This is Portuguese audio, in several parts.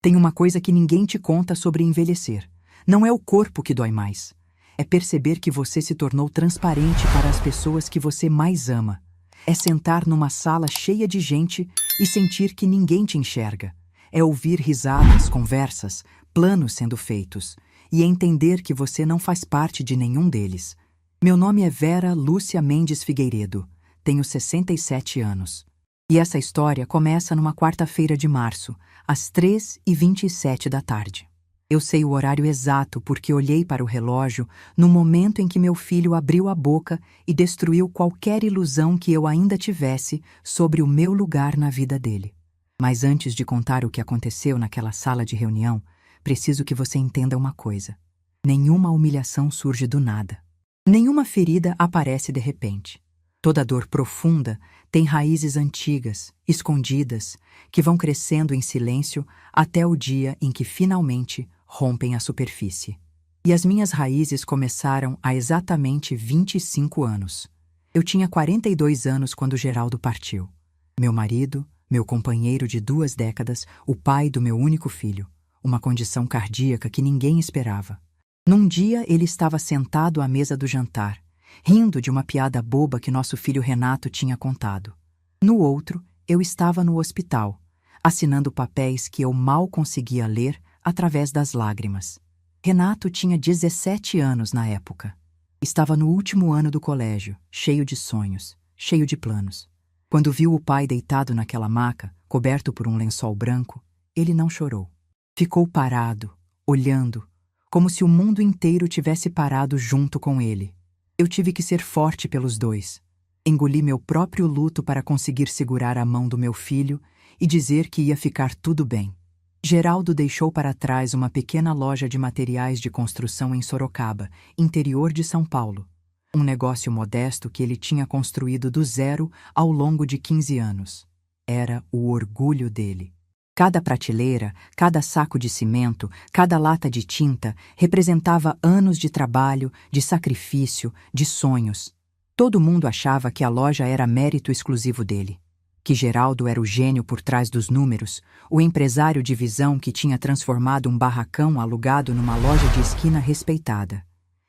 Tem uma coisa que ninguém te conta sobre envelhecer. Não é o corpo que dói mais. É perceber que você se tornou transparente para as pessoas que você mais ama. É sentar numa sala cheia de gente e sentir que ninguém te enxerga. É ouvir risadas, conversas, planos sendo feitos. E entender que você não faz parte de nenhum deles. Meu nome é Vera Lúcia Mendes Figueiredo. Tenho 67 anos. E essa história começa numa quarta-feira de março, às 3h27 da tarde. Eu sei o horário exato porque olhei para o relógio no momento em que meu filho abriu a boca e destruiu qualquer ilusão que eu ainda tivesse sobre o meu lugar na vida dele. Mas antes de contar o que aconteceu naquela sala de reunião, preciso que você entenda uma coisa. Nenhuma humilhação surge do nada. Nenhuma ferida aparece de repente. Toda dor profunda tem raízes antigas, escondidas, que vão crescendo em silêncio até o dia em que finalmente rompem a superfície. E as minhas raízes começaram há exatamente 25 anos. Eu tinha 42 anos quando Geraldo partiu. Meu marido, meu companheiro de 2 décadas, o pai do meu único filho. Uma condição cardíaca que ninguém esperava. Num dia ele estava sentado à mesa do jantar, rindo de uma piada boba que nosso filho Renato tinha contado. No outro, eu estava no hospital, assinando papéis que eu mal conseguia ler através das lágrimas. Renato tinha 17 anos na época. Estava no último ano do colégio, cheio de sonhos, cheio de planos. Quando viu o pai deitado naquela maca, coberto por um lençol branco, ele não chorou. Ficou parado, olhando, como se o mundo inteiro tivesse parado junto com ele. Eu tive que ser forte pelos dois. Engoli meu próprio luto para conseguir segurar a mão do meu filho e dizer que ia ficar tudo bem. Geraldo deixou para trás uma pequena loja de materiais de construção em Sorocaba, interior de São Paulo. Um negócio modesto que ele tinha construído do zero ao longo de 15 anos. Era o orgulho dele. Cada prateleira, cada saco de cimento, cada lata de tinta representava anos de trabalho, de sacrifício, de sonhos. Todo mundo achava que a loja era mérito exclusivo dele. Que Geraldo era o gênio por trás dos números, o empresário de visão que tinha transformado um barracão alugado numa loja de esquina respeitada.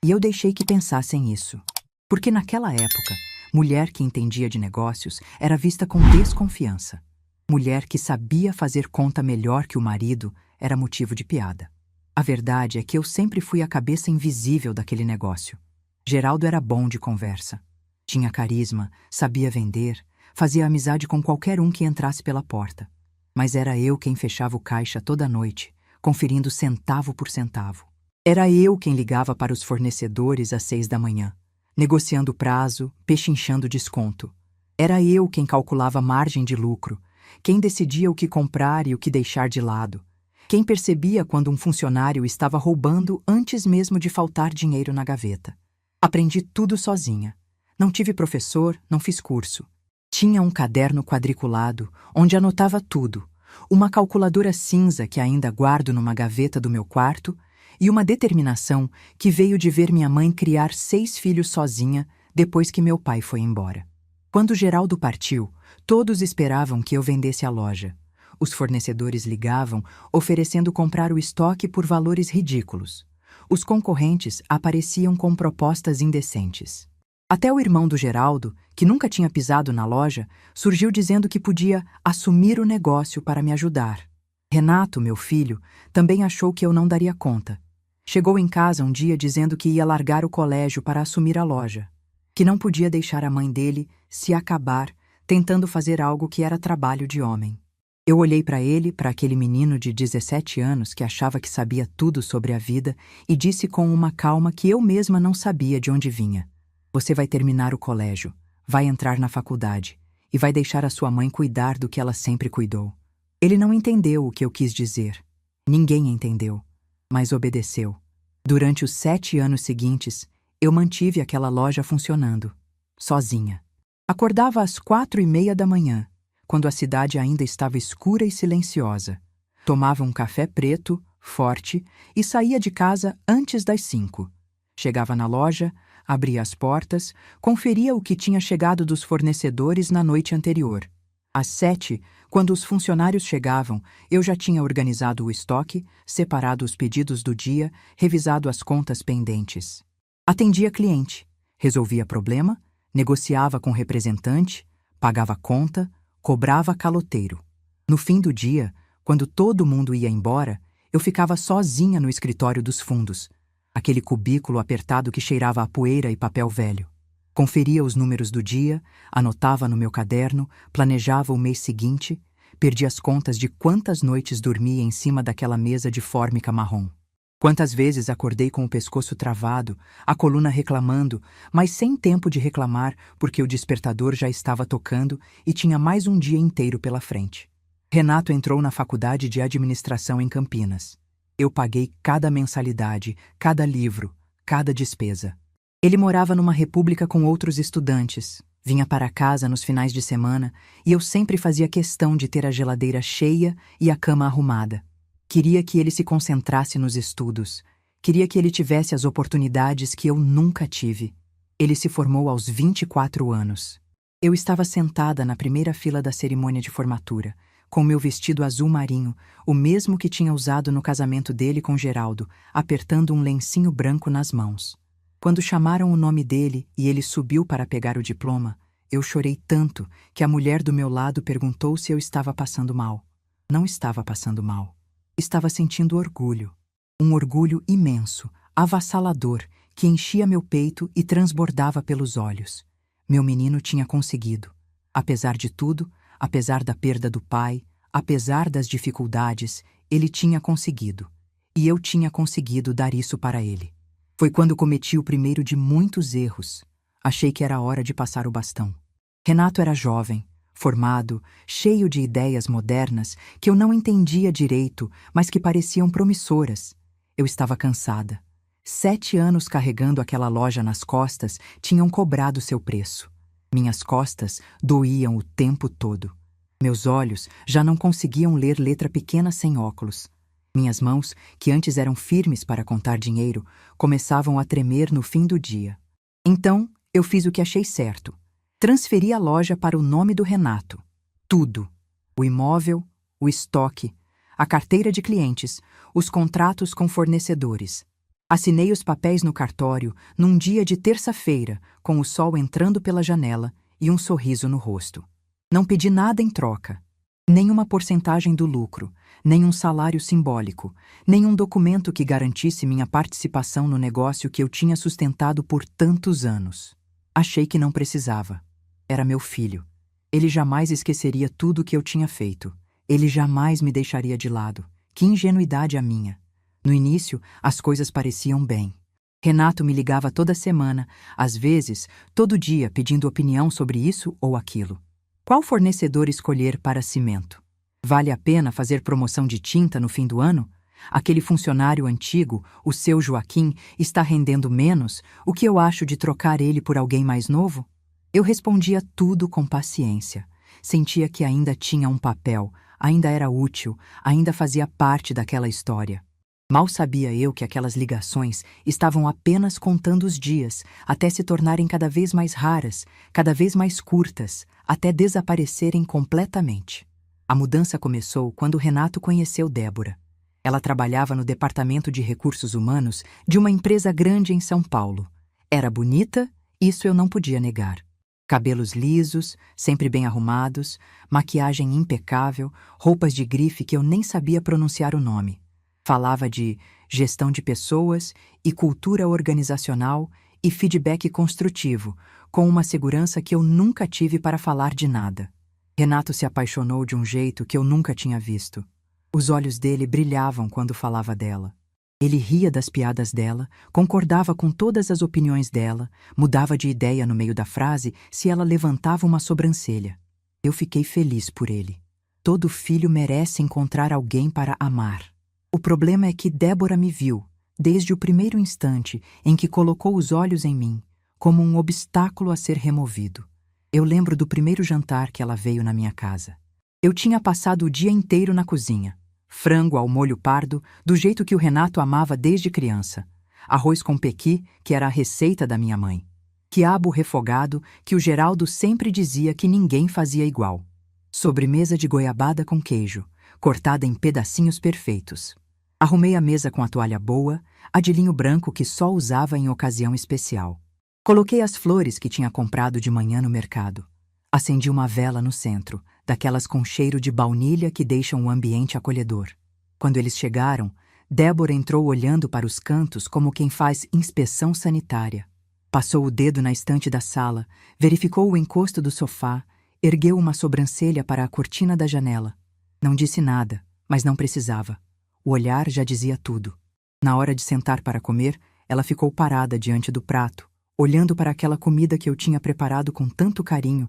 E eu deixei que pensassem isso. Porque naquela época, mulher que entendia de negócios era vista com desconfiança. Mulher que sabia fazer conta melhor que o marido era motivo de piada. A verdade é que eu sempre fui a cabeça invisível daquele negócio. Geraldo era bom de conversa. Tinha carisma, sabia vender, fazia amizade com qualquer um que entrasse pela porta. Mas era eu quem fechava o caixa toda noite, conferindo centavo por centavo. Era eu quem ligava para os fornecedores às 6 da manhã, negociando prazo, pechinchando desconto. Era eu quem calculava margem de lucro, quem decidia o que comprar e o que deixar de lado. Quem percebia quando um funcionário estava roubando antes mesmo de faltar dinheiro na gaveta. Aprendi tudo sozinha. Não tive professor, não fiz curso. Tinha um caderno quadriculado, onde anotava tudo, uma calculadora cinza que ainda guardo numa gaveta do meu quarto e uma determinação que veio de ver minha mãe criar 6 filhos sozinha depois que meu pai foi embora. Quando Geraldo partiu, todos esperavam que eu vendesse a loja. Os fornecedores ligavam, oferecendo comprar o estoque por valores ridículos. Os concorrentes apareciam com propostas indecentes. Até o irmão do Geraldo, que nunca tinha pisado na loja, surgiu dizendo que podia assumir o negócio para me ajudar. Renato, meu filho, também achou que eu não daria conta. Chegou em casa um dia dizendo que ia largar o colégio para assumir a loja. Que não podia deixar a mãe dele se acabar tentando fazer algo que era trabalho de homem. Eu olhei para ele, para aquele menino de 17 anos que achava que sabia tudo sobre a vida e disse com uma calma que eu mesma não sabia de onde vinha. Você vai terminar o colégio, vai entrar na faculdade e vai deixar a sua mãe cuidar do que ela sempre cuidou. Ele não entendeu o que eu quis dizer. Ninguém entendeu, mas obedeceu. Durante os 7 anos seguintes, eu mantive aquela loja funcionando, sozinha. Acordava às 4h30 da manhã, quando a cidade ainda estava escura e silenciosa. Tomava um café preto, forte, e saía de casa antes das 5. Chegava na loja, abria as portas, conferia o que tinha chegado dos fornecedores na noite anterior. Às 7, quando os funcionários chegavam, eu já tinha organizado o estoque, separado os pedidos do dia, revisado as contas pendentes. Atendia cliente, resolvia problema, negociava com representante, pagava conta, cobrava caloteiro. No fim do dia, quando todo mundo ia embora, eu ficava sozinha no escritório dos fundos, aquele cubículo apertado que cheirava a poeira e papel velho. Conferia os números do dia, anotava no meu caderno, planejava o mês seguinte, perdi as contas de quantas noites dormia em cima daquela mesa de fórmica marrom. Quantas vezes acordei com o pescoço travado, a coluna reclamando, mas sem tempo de reclamar porque o despertador já estava tocando e tinha mais um dia inteiro pela frente. Renato entrou na faculdade de administração em Campinas. Eu paguei cada mensalidade, cada livro, cada despesa. Ele morava numa república com outros estudantes, vinha para casa nos finais de semana e eu sempre fazia questão de ter a geladeira cheia e a cama arrumada. Queria que ele se concentrasse nos estudos, queria que ele tivesse as oportunidades que eu nunca tive. Ele se formou aos 24 anos. Eu estava sentada na primeira fila da cerimônia de formatura, com meu vestido azul marinho, o mesmo que tinha usado no casamento dele com Geraldo, apertando um lencinho branco nas mãos. Quando chamaram o nome dele e ele subiu para pegar o diploma, eu chorei tanto que a mulher do meu lado perguntou se eu estava passando mal. Não estava passando mal. Estava sentindo orgulho. Um orgulho imenso, avassalador, que enchia meu peito e transbordava pelos olhos. Meu menino tinha conseguido. Apesar de tudo, apesar da perda do pai, apesar das dificuldades, ele tinha conseguido. E eu tinha conseguido dar isso para ele. Foi quando cometi o primeiro de muitos erros. Achei que era hora de passar o bastão. Renato era jovem, formado, cheio de ideias modernas que eu não entendia direito, mas que pareciam promissoras. Eu estava cansada. 7 anos carregando aquela loja nas costas tinham cobrado seu preço. Minhas costas doíam o tempo todo. Meus olhos já não conseguiam ler letra pequena sem óculos. Minhas mãos, que antes eram firmes para contar dinheiro, começavam a tremer no fim do dia. Então, eu fiz o que achei certo. Transferi a loja para o nome do Renato. Tudo. O imóvel, o estoque, a carteira de clientes, os contratos com fornecedores. Assinei os papéis no cartório num dia de terça-feira, com o sol entrando pela janela e um sorriso no rosto. Não pedi nada em troca. Nem uma porcentagem do lucro, nem um salário simbólico, nem um documento que garantisse minha participação no negócio que eu tinha sustentado por tantos anos. Achei que não precisava. Era meu filho. Ele jamais esqueceria tudo o que eu tinha feito. Ele jamais me deixaria de lado. Que ingenuidade a minha. No início, as coisas pareciam bem. Renato me ligava toda semana, às vezes, todo dia, pedindo opinião sobre isso ou aquilo. Qual fornecedor escolher para cimento? Vale a pena fazer promoção de tinta no fim do ano? Aquele funcionário antigo, o seu Joaquim, está rendendo menos? O que eu acho de trocar ele por alguém mais novo? Eu respondia tudo com paciência. Sentia que ainda tinha um papel, ainda era útil, ainda fazia parte daquela história. Mal sabia eu que aquelas ligações estavam apenas contando os dias, até se tornarem cada vez mais raras, cada vez mais curtas, até desaparecerem completamente. A mudança começou quando Renato conheceu Débora. Ela trabalhava no departamento de recursos humanos de uma empresa grande em São Paulo. Era bonita, isso eu não podia negar. Cabelos lisos, sempre bem arrumados, maquiagem impecável, roupas de grife que eu nem sabia pronunciar o nome. Falava de gestão de pessoas e cultura organizacional e feedback construtivo, com uma segurança que eu nunca tive para falar de nada. Renato se apaixonou de um jeito que eu nunca tinha visto. Os olhos dele brilhavam quando falava dela. Ele ria das piadas dela, concordava com todas as opiniões dela, mudava de ideia no meio da frase se ela levantava uma sobrancelha. Eu fiquei feliz por ele. Todo filho merece encontrar alguém para amar. O problema é que Débora me viu, desde o primeiro instante em que colocou os olhos em mim, como um obstáculo a ser removido. Eu lembro do primeiro jantar que ela veio na minha casa. Eu tinha passado o dia inteiro na cozinha. Frango ao molho pardo, do jeito que o Renato amava desde criança. Arroz com pequi, que era a receita da minha mãe. Quiabo refogado, que o Geraldo sempre dizia que ninguém fazia igual. Sobremesa de goiabada com queijo, cortada em pedacinhos perfeitos. Arrumei a mesa com a toalha boa, a de linho branco que só usava em ocasião especial. Coloquei as flores que tinha comprado de manhã no mercado. Acendi uma vela no centro, daquelas com cheiro de baunilha que deixam o ambiente acolhedor. Quando eles chegaram, Débora entrou olhando para os cantos como quem faz inspeção sanitária. Passou o dedo na estante da sala, verificou o encosto do sofá, ergueu uma sobrancelha para a cortina da janela. Não disse nada, mas não precisava. O olhar já dizia tudo. Na hora de sentar para comer, ela ficou parada diante do prato, olhando para aquela comida que eu tinha preparado com tanto carinho,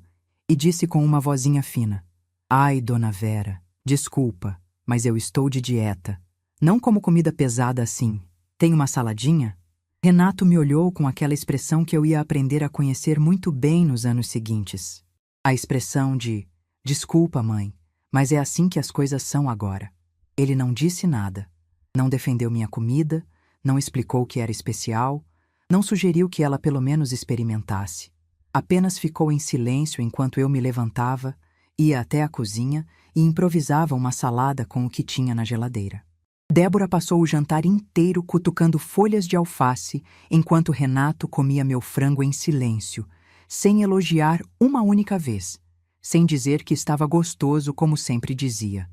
e disse com uma vozinha fina: "Ai, dona Vera, desculpa, mas eu estou de dieta. Não como comida pesada assim. Tem uma saladinha?" Renato me olhou com aquela expressão que eu ia aprender a conhecer muito bem nos anos seguintes. A expressão de "desculpa, mãe, mas é assim que as coisas são agora." Ele não disse nada. Não defendeu minha comida, não explicou que era especial, não sugeriu que ela pelo menos experimentasse. Apenas ficou em silêncio enquanto eu me levantava, ia até a cozinha e improvisava uma salada com o que tinha na geladeira. Débora passou o jantar inteiro cutucando folhas de alface, enquanto Renato comia meu frango em silêncio, sem elogiar uma única vez, sem dizer que estava gostoso como sempre dizia.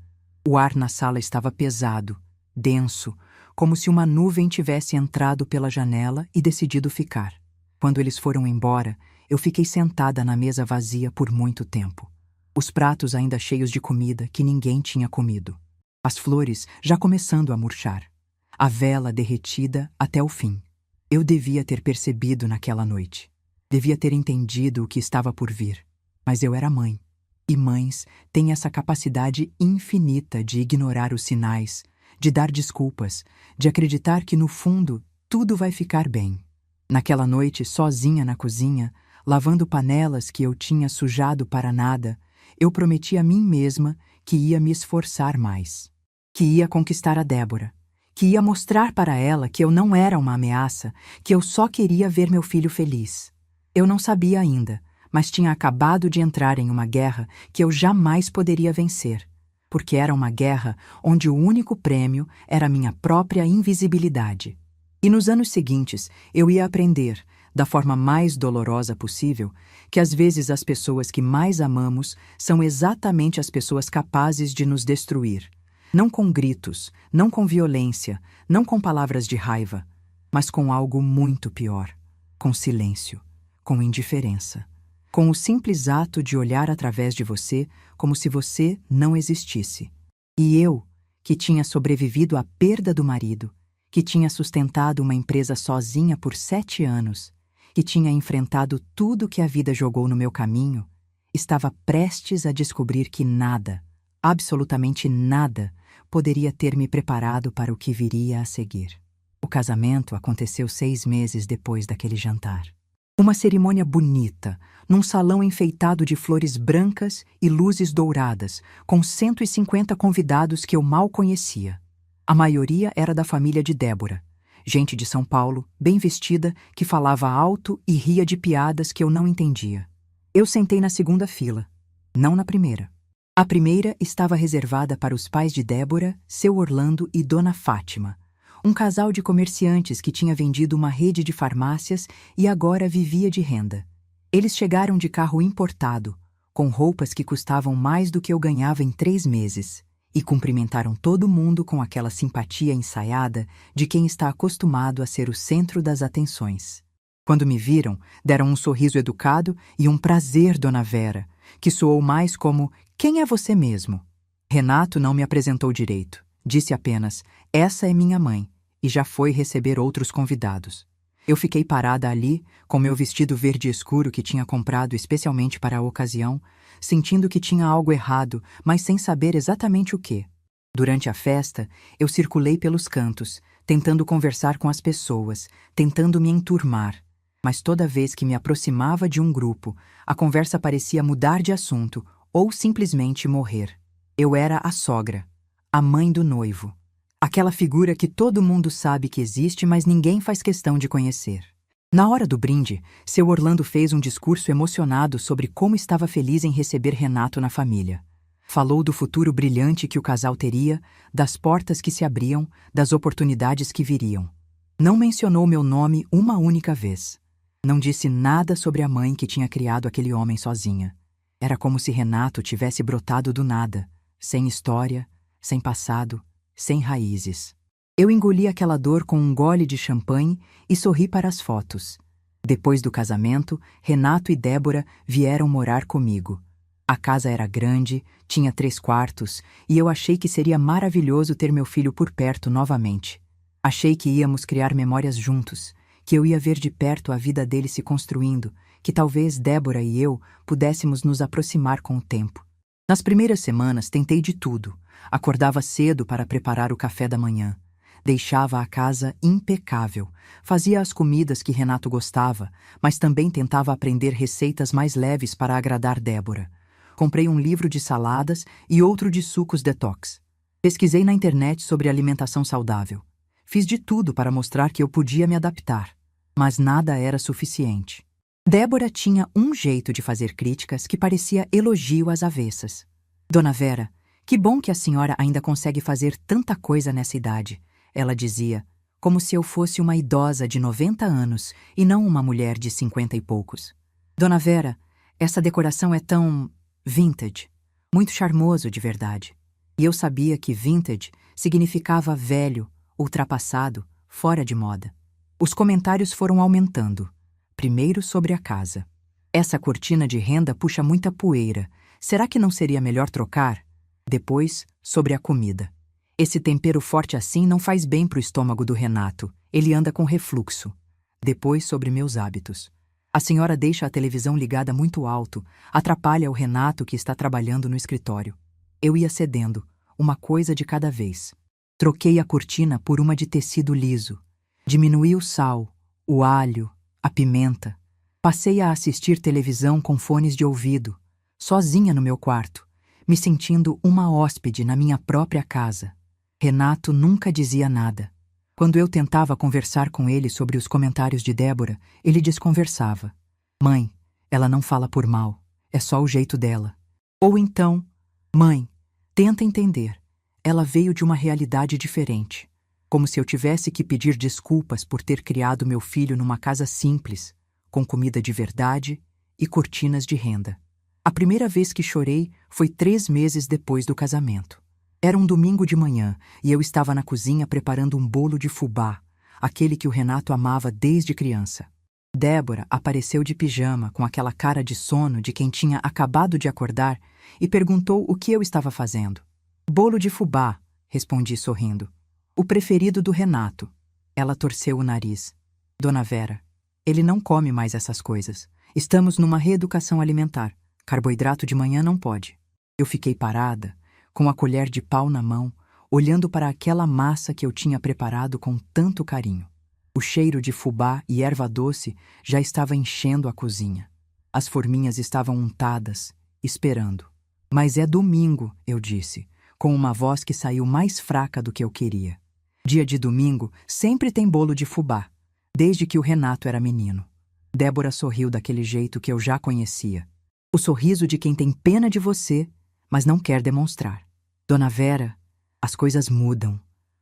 O ar na sala estava pesado, denso, como se uma nuvem tivesse entrado pela janela e decidido ficar. Quando eles foram embora, eu fiquei sentada na mesa vazia por muito tempo. Os pratos ainda cheios de comida que ninguém tinha comido. As flores já começando a murchar. A vela derretida até o fim. Eu devia ter percebido naquela noite. Devia ter entendido o que estava por vir. Mas eu era mãe. E mães têm essa capacidade infinita de ignorar os sinais, de dar desculpas, de acreditar que no fundo tudo vai ficar bem. Naquela noite, sozinha na cozinha, lavando panelas que eu tinha sujado para nada, eu prometi a mim mesma que ia me esforçar mais, que ia conquistar a Débora, que ia mostrar para ela que eu não era uma ameaça, que eu só queria ver meu filho feliz. Eu não sabia ainda, mas tinha acabado de entrar em uma guerra que eu jamais poderia vencer, porque era uma guerra onde o único prêmio era minha própria invisibilidade. E nos anos seguintes eu ia aprender, da forma mais dolorosa possível, que às vezes as pessoas que mais amamos são exatamente as pessoas capazes de nos destruir. Não com gritos, não com violência, não com palavras de raiva, mas com algo muito pior, com silêncio, com indiferença. Com o simples ato de olhar através de você como se você não existisse. E eu, que tinha sobrevivido à perda do marido, que tinha sustentado uma empresa sozinha por 7 anos, que tinha enfrentado tudo que a vida jogou no meu caminho, estava prestes a descobrir que nada, absolutamente nada, poderia ter me preparado para o que viria a seguir. O casamento aconteceu 6 meses depois daquele jantar. Uma cerimônia bonita, num salão enfeitado de flores brancas e luzes douradas, com 150 convidados que eu mal conhecia. A maioria era da família de Débora, gente de São Paulo, bem vestida, que falava alto e ria de piadas que eu não entendia. Eu sentei na segunda fila, não na primeira. A primeira estava reservada para os pais de Débora, seu Orlando e Dona Fátima, um casal de comerciantes que tinha vendido uma rede de farmácias e agora vivia de renda. Eles chegaram de carro importado, com roupas que custavam mais do que eu ganhava em 3 meses, e cumprimentaram todo mundo com aquela simpatia ensaiada de quem está acostumado a ser o centro das atenções. Quando me viram, deram um sorriso educado e um prazer, Dona Vera, que soou mais como "Quem é você mesmo?". Renato não me apresentou direito. Disse apenas: "Essa é minha mãe", e já foi receber outros convidados. Eu fiquei parada ali, com meu vestido verde escuro que tinha comprado especialmente para a ocasião, sentindo que tinha algo errado, mas sem saber exatamente o que. Durante a festa, eu circulei pelos cantos, tentando conversar com as pessoas, tentando me enturmar. Mas toda vez que me aproximava de um grupo, a conversa parecia mudar de assunto ou simplesmente morrer. Eu era a sogra, a mãe do noivo. Aquela figura que todo mundo sabe que existe, mas ninguém faz questão de conhecer. Na hora do brinde, seu Orlando fez um discurso emocionado sobre como estava feliz em receber Renato na família. Falou do futuro brilhante que o casal teria, das portas que se abriam, das oportunidades que viriam. Não mencionou meu nome uma única vez. Não disse nada sobre a mãe que tinha criado aquele homem sozinha. Era como se Renato tivesse brotado do nada, sem história, sem passado, sem raízes. Eu engoli aquela dor com um gole de champanhe e sorri para as fotos. Depois do casamento, Renato e Débora vieram morar comigo. A casa era grande, tinha 3 quartos, e eu achei que seria maravilhoso ter meu filho por perto novamente. Achei que íamos criar memórias juntos, que eu ia ver de perto a vida dele se construindo, que talvez Débora e eu pudéssemos nos aproximar com o tempo. Nas primeiras semanas tentei de tudo. Acordava cedo para preparar o café da manhã. Deixava a casa impecável, fazia as comidas que Renato gostava, mas também tentava aprender receitas mais leves para agradar Débora. Comprei um livro de saladas e outro de sucos detox. Pesquisei na internet sobre alimentação saudável. Fiz de tudo para mostrar que eu podia me adaptar, mas nada era suficiente. Débora tinha um jeito de fazer críticas que parecia elogio às avessas. Dona Vera, que bom que a senhora ainda consegue fazer tanta coisa nessa idade, ela dizia, como se eu fosse uma idosa de 90 anos e não uma mulher de 50 e poucos. Dona Vera, essa decoração é tão vintage, muito charmoso de verdade. E eu sabia que vintage significava velho, ultrapassado, fora de moda. Os comentários foram aumentando. Primeiro sobre a casa. Essa cortina de renda puxa muita poeira. Será que não seria melhor trocar? Depois, sobre a comida. Esse tempero forte assim não faz bem pro estômago do Renato. Ele anda com refluxo. Depois, sobre meus hábitos. A senhora deixa a televisão ligada muito alto, atrapalha o Renato que está trabalhando no escritório. Eu ia cedendo, uma coisa de cada vez. Troquei a cortina por uma de tecido liso. Diminuí o sal, o alho, a pimenta. Passei a assistir televisão com fones de ouvido, sozinha no meu quarto, me sentindo uma hóspede na minha própria casa. Renato nunca dizia nada. Quando eu tentava conversar com ele sobre os comentários de Débora, ele desconversava. Mãe, ela não fala por mal, é só o jeito dela. Ou então, mãe, tenta entender. Ela veio de uma realidade diferente. Como se eu tivesse que pedir desculpas por ter criado meu filho numa casa simples, com comida de verdade e cortinas de renda. A primeira vez que chorei foi 3 meses depois do casamento. Era um domingo de manhã e eu estava na cozinha preparando um bolo de fubá, aquele que o Renato amava desde criança. Débora apareceu de pijama com aquela cara de sono de quem tinha acabado de acordar e perguntou o que eu estava fazendo. Bolo de fubá, respondi sorrindo. O preferido do Renato. Ela torceu o nariz. Dona Vera, ele não come mais essas coisas. Estamos numa reeducação alimentar. Carboidrato de manhã não pode. Eu fiquei parada, com a colher de pau na mão, olhando para aquela massa que eu tinha preparado com tanto carinho. O cheiro de fubá e erva doce já estava enchendo a cozinha. As forminhas estavam untadas, esperando. Mas é domingo, eu disse, com uma voz que saiu mais fraca do que eu queria. Dia de domingo sempre tem bolo de fubá, desde que o Renato era menino. Débora sorriu daquele jeito que eu já conhecia. O sorriso de quem tem pena de você, mas não quer demonstrar. Dona Vera, as coisas mudam.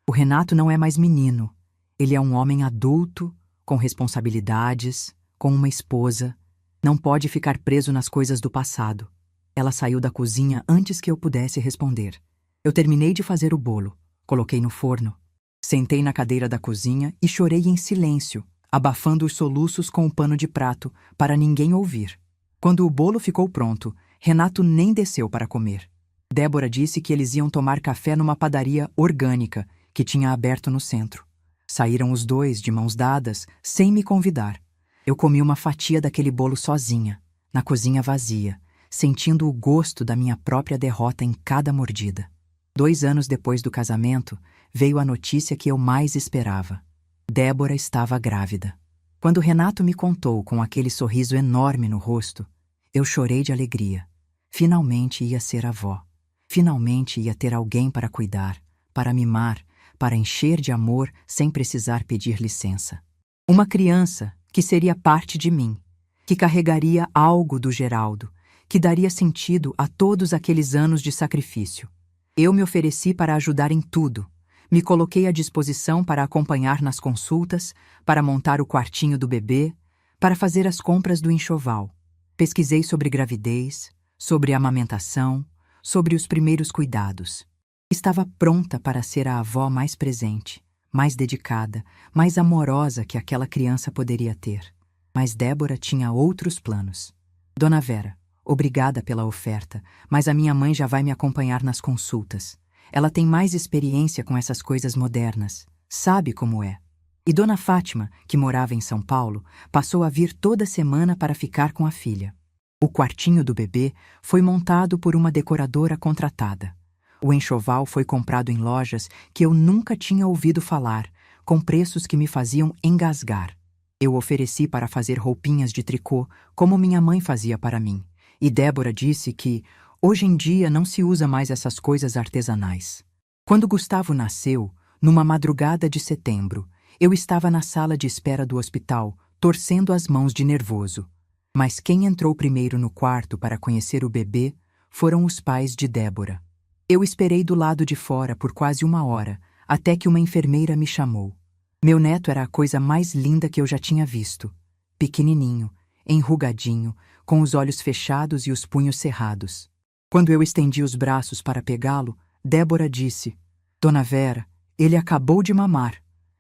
O Renato não é mais menino. Ele é um homem adulto, com responsabilidades, com uma esposa. Não pode ficar preso nas coisas do passado. Ela saiu da cozinha antes que eu pudesse responder. Eu terminei de fazer o bolo, coloquei no forno. Sentei na cadeira da cozinha e chorei em silêncio, abafando os soluços com o pano de prato, para ninguém ouvir. Quando o bolo ficou pronto, Renato nem desceu para comer. Débora disse que eles iam tomar café numa padaria orgânica que tinha aberto no centro. Saíram os dois, de mãos dadas, sem me convidar. Eu comi uma fatia daquele bolo sozinha, na cozinha vazia, sentindo o gosto da minha própria derrota em cada mordida. 2 anos depois do casamento, veio a notícia que eu mais esperava. Débora estava grávida. Quando Renato me contou com aquele sorriso enorme no rosto, eu chorei de alegria. Finalmente ia ser avó. Finalmente ia ter alguém para cuidar, para mimar, para encher de amor sem precisar pedir licença. Uma criança que seria parte de mim, que carregaria algo do Geraldo, que daria sentido a todos aqueles anos de sacrifício. Eu me ofereci para ajudar em tudo. Me coloquei à disposição para acompanhar nas consultas, para montar o quartinho do bebê, para fazer as compras do enxoval. Pesquisei sobre gravidez, sobre amamentação, sobre os primeiros cuidados. Estava pronta para ser a avó mais presente, mais dedicada, mais amorosa que aquela criança poderia ter. Mas Débora tinha outros planos. Dona Vera, obrigada pela oferta, mas a minha mãe já vai me acompanhar nas consultas. Ela tem mais experiência com essas coisas modernas, sabe como é. E Dona Fátima, que morava em São Paulo, passou a vir toda semana para ficar com a filha. O quartinho do bebê foi montado por uma decoradora contratada. O enxoval foi comprado em lojas que eu nunca tinha ouvido falar, com preços que me faziam engasgar. Eu ofereci para fazer roupinhas de tricô, como minha mãe fazia para mim, e Débora disse que, hoje em dia, não se usa mais essas coisas artesanais. Quando Gustavo nasceu, numa madrugada de setembro, eu estava na sala de espera do hospital, torcendo as mãos de nervoso. Mas quem entrou primeiro no quarto para conhecer o bebê foram os pais de Débora. Eu esperei do lado de fora por quase 1 hora, até que uma enfermeira me chamou. Meu neto era a coisa mais linda que eu já tinha visto. Pequenininho, enrugadinho, com os olhos fechados e os punhos cerrados. Quando eu estendi os braços para pegá-lo, Débora disse: Dona Vera, ele acabou de mamar.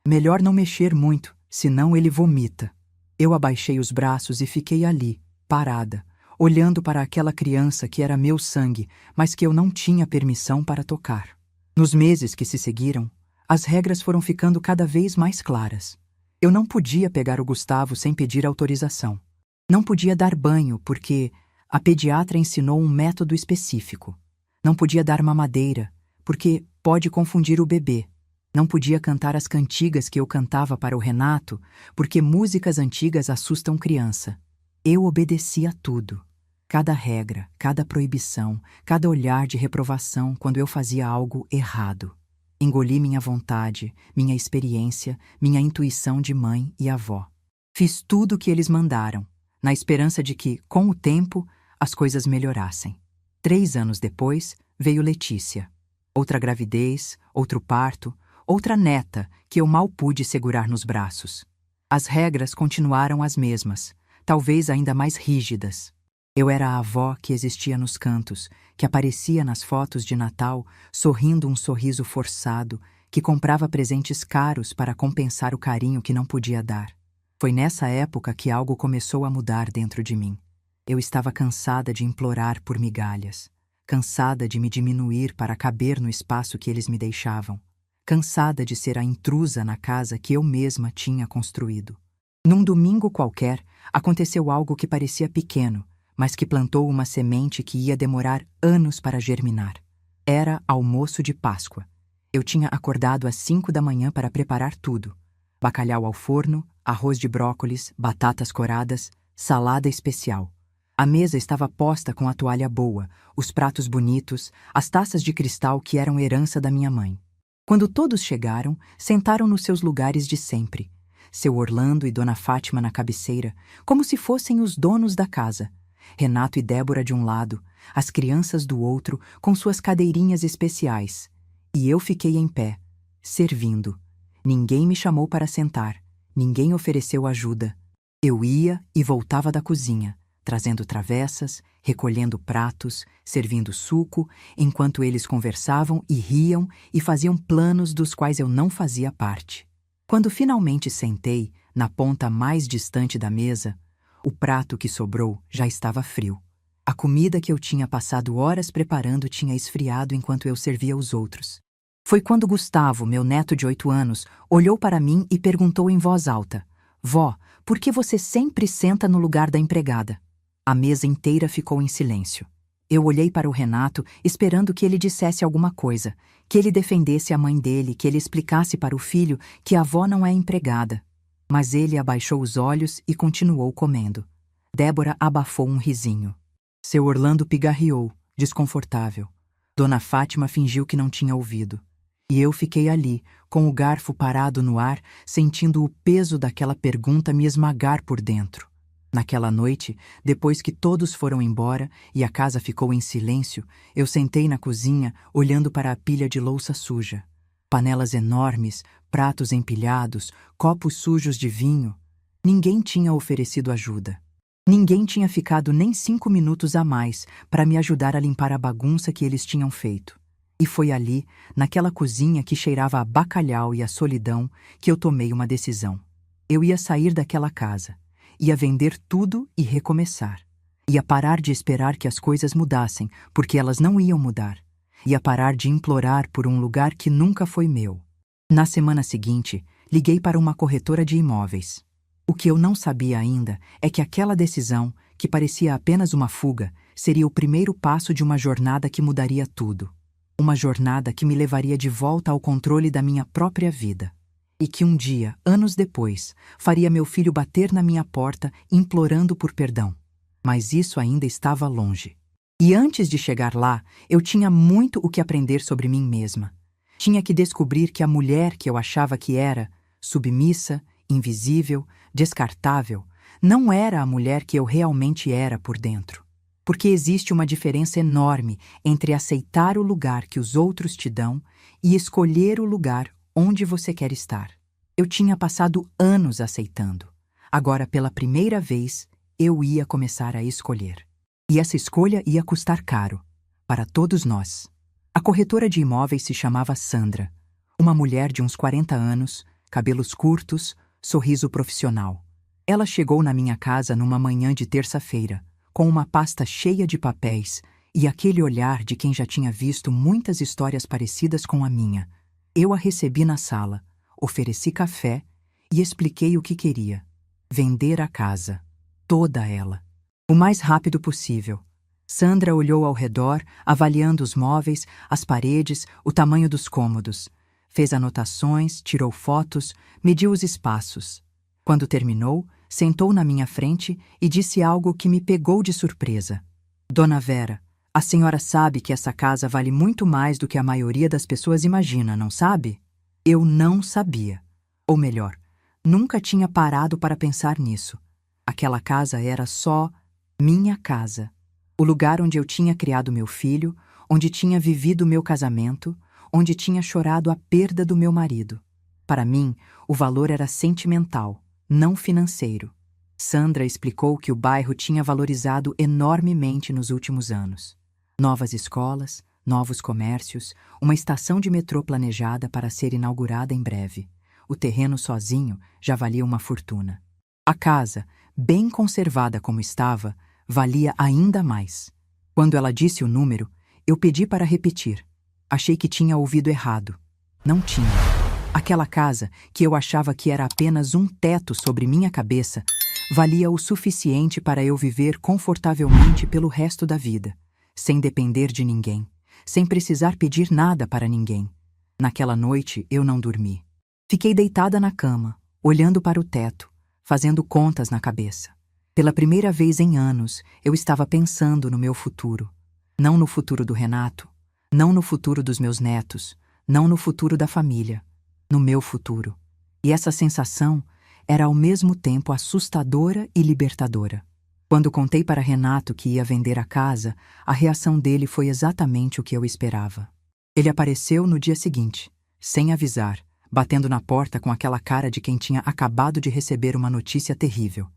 Melhor não mexer muito, senão ele vomita. Eu abaixei os braços e fiquei ali, parada, olhando para aquela criança que era meu sangue, mas que eu não tinha permissão para tocar. Nos meses que se seguiram, as regras foram ficando cada vez mais claras. Eu não podia pegar o Gustavo sem pedir autorização. Não podia dar banho porque a pediatra ensinou um método específico. Não podia dar mamadeira, porque pode confundir o bebê. Não podia cantar as cantigas que eu cantava para o Renato, porque músicas antigas assustam criança. Eu obedecia a tudo. Cada regra, cada proibição, cada olhar de reprovação quando eu fazia algo errado. Engoli minha vontade, minha experiência, minha intuição de mãe e avó. Fiz tudo o que eles mandaram, na esperança de que, com o tempo, as coisas melhorassem. 3 anos depois, veio Letícia. Outra gravidez, outro parto, outra neta que eu mal pude segurar nos braços. As regras continuaram as mesmas, talvez ainda mais rígidas. Eu era a avó que existia nos cantos, que aparecia nas fotos de Natal, sorrindo um sorriso forçado, que comprava presentes caros para compensar o carinho que não podia dar. Foi nessa época que algo começou a mudar dentro de mim. Eu estava cansada de implorar por migalhas, cansada de me diminuir para caber no espaço que eles me deixavam, cansada de ser a intrusa na casa que eu mesma tinha construído. Num domingo qualquer, aconteceu algo que parecia pequeno, mas que plantou uma semente que ia demorar anos para germinar. Era almoço de Páscoa. Eu tinha acordado às 5 da manhã para preparar tudo. Bacalhau ao forno, arroz de brócolis, batatas coradas, salada especial. A mesa estava posta com a toalha boa, os pratos bonitos, as taças de cristal que eram herança da minha mãe. Quando todos chegaram, sentaram nos seus lugares de sempre. Seu Orlando e Dona Fátima na cabeceira, como se fossem os donos da casa. Renato e Débora de um lado, as crianças do outro, com suas cadeirinhas especiais. E eu fiquei em pé, servindo. Ninguém me chamou para sentar, ninguém ofereceu ajuda. Eu ia e voltava da cozinha, trazendo travessas, recolhendo pratos, servindo suco, enquanto eles conversavam e riam e faziam planos dos quais eu não fazia parte. Quando finalmente sentei, na ponta mais distante da mesa, o prato que sobrou já estava frio. A comida que eu tinha passado horas preparando tinha esfriado enquanto eu servia os outros. Foi quando Gustavo, meu neto de 8 anos, olhou para mim e perguntou em voz alta: Vó, por que você sempre senta no lugar da empregada? A mesa inteira ficou em silêncio. Eu olhei para o Renato, esperando que ele dissesse alguma coisa, que ele defendesse a mãe dele, que ele explicasse para o filho que a avó não é empregada. Mas ele abaixou os olhos e continuou comendo. Débora abafou um risinho. Seu Orlando pigarreou, desconfortável. Dona Fátima fingiu que não tinha ouvido. E eu fiquei ali, com o garfo parado no ar, sentindo o peso daquela pergunta me esmagar por dentro. Naquela noite, depois que todos foram embora e a casa ficou em silêncio, eu sentei na cozinha olhando para a pilha de louça suja. Panelas enormes, pratos empilhados, copos sujos de vinho. Ninguém tinha oferecido ajuda. Ninguém tinha ficado nem 5 minutos a mais para me ajudar a limpar a bagunça que eles tinham feito. E foi ali, naquela cozinha que cheirava a bacalhau e a solidão, que eu tomei uma decisão. Eu ia sair daquela casa. Ia vender tudo e recomeçar. Ia parar de esperar que as coisas mudassem, porque elas não iam mudar. Ia parar de implorar por um lugar que nunca foi meu. Na semana seguinte, liguei para uma corretora de imóveis. O que eu não sabia ainda é que aquela decisão, que parecia apenas uma fuga, seria o primeiro passo de uma jornada que mudaria tudo. Uma jornada que me levaria de volta ao controle da minha própria vida. E que um dia, anos depois, faria meu filho bater na minha porta implorando por perdão. Mas isso ainda estava longe. E antes de chegar lá, eu tinha muito o que aprender sobre mim mesma. Tinha que descobrir que a mulher que eu achava que era, submissa, invisível, descartável, não era a mulher que eu realmente era por dentro. Porque existe uma diferença enorme entre aceitar o lugar que os outros te dão e escolher o lugar onde você quer estar. Eu tinha passado anos aceitando. Agora, pela primeira vez, eu ia começar a escolher. E essa escolha ia custar caro, para todos nós. A corretora de imóveis se chamava Sandra, uma mulher de uns 40 anos, cabelos curtos, sorriso profissional. Ela chegou na minha casa numa manhã de terça-feira, com uma pasta cheia de papéis e aquele olhar de quem já tinha visto muitas histórias parecidas com a minha. Eu a recebi na sala, ofereci café e expliquei o que queria. Vender a casa. Toda ela. O mais rápido possível. Sandra olhou ao redor, avaliando os móveis, as paredes, o tamanho dos cômodos. Fez anotações, tirou fotos, mediu os espaços. Quando terminou, sentou na minha frente e disse algo que me pegou de surpresa. Dona Vera, a senhora sabe que essa casa vale muito mais do que a maioria das pessoas imagina, não sabe? Eu não sabia. Ou melhor, nunca tinha parado para pensar nisso. Aquela casa era só minha casa. O lugar onde eu tinha criado meu filho, onde tinha vivido meu casamento, onde tinha chorado a perda do meu marido. Para mim, o valor era sentimental, não financeiro. Sandra explicou que o bairro tinha valorizado enormemente nos últimos anos. Novas escolas, novos comércios, uma estação de metrô planejada para ser inaugurada em breve. O terreno sozinho já valia uma fortuna. A casa, bem conservada como estava, valia ainda mais. Quando ela disse o número, eu pedi para repetir. Achei que tinha ouvido errado. Não tinha. Aquela casa, que eu achava que era apenas um teto sobre minha cabeça, valia o suficiente para eu viver confortavelmente pelo resto da vida, sem depender de ninguém, sem precisar pedir nada para ninguém. Naquela noite, eu não dormi. Fiquei deitada na cama, olhando para o teto, fazendo contas na cabeça. Pela primeira vez em anos, eu estava pensando no meu futuro. Não no futuro do Renato, não no futuro dos meus netos, não no futuro da família. No meu futuro. E essa sensação era ao mesmo tempo assustadora e libertadora. Quando contei para Renato que ia vender a casa, a reação dele foi exatamente o que eu esperava. Ele apareceu no dia seguinte, sem avisar, batendo na porta com aquela cara de quem tinha acabado de receber uma notícia terrível.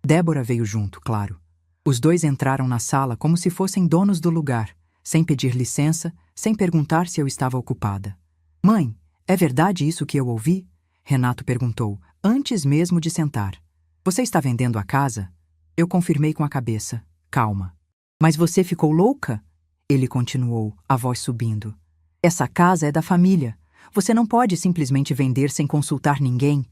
Débora veio junto, claro. Os dois entraram na sala como se fossem donos do lugar, sem pedir licença, sem perguntar se eu estava ocupada. Mãe, é verdade isso que eu ouvi? Renato perguntou, antes mesmo de sentar. Você está vendendo a casa? Eu confirmei com a cabeça. Calma. Mas você ficou louca? Ele continuou, a voz subindo. Essa casa é da família. Você não pode simplesmente vender sem consultar ninguém.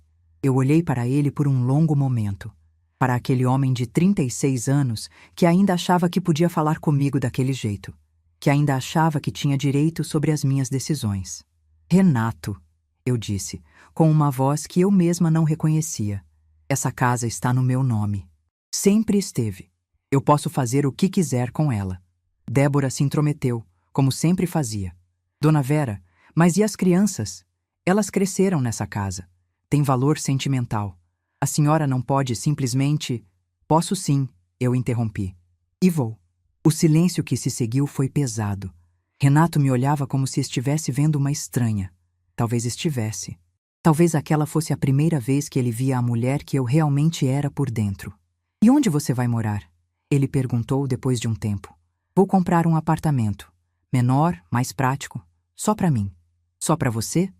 Eu olhei para ele por um longo momento. Para aquele homem de 36 anos que ainda achava que podia falar comigo daquele jeito. Que ainda achava que tinha direito sobre as minhas decisões. Renato, eu disse, com uma voz que eu mesma não reconhecia. Essa casa está no meu nome. Sempre esteve. Eu posso fazer o que quiser com ela. Débora se intrometeu, como sempre fazia. Dona Vera, mas e as crianças? Elas cresceram nessa casa. Tem valor sentimental. A senhora não pode simplesmente... Posso sim, eu interrompi. E vou. O silêncio que se seguiu foi pesado. Renato me olhava como se estivesse vendo uma estranha. Talvez estivesse. Talvez aquela fosse a primeira vez que ele via a mulher que eu realmente era por dentro. E onde você vai morar? Ele perguntou depois de um tempo. Vou comprar um apartamento. Menor, mais prático. Só para mim. Só para você?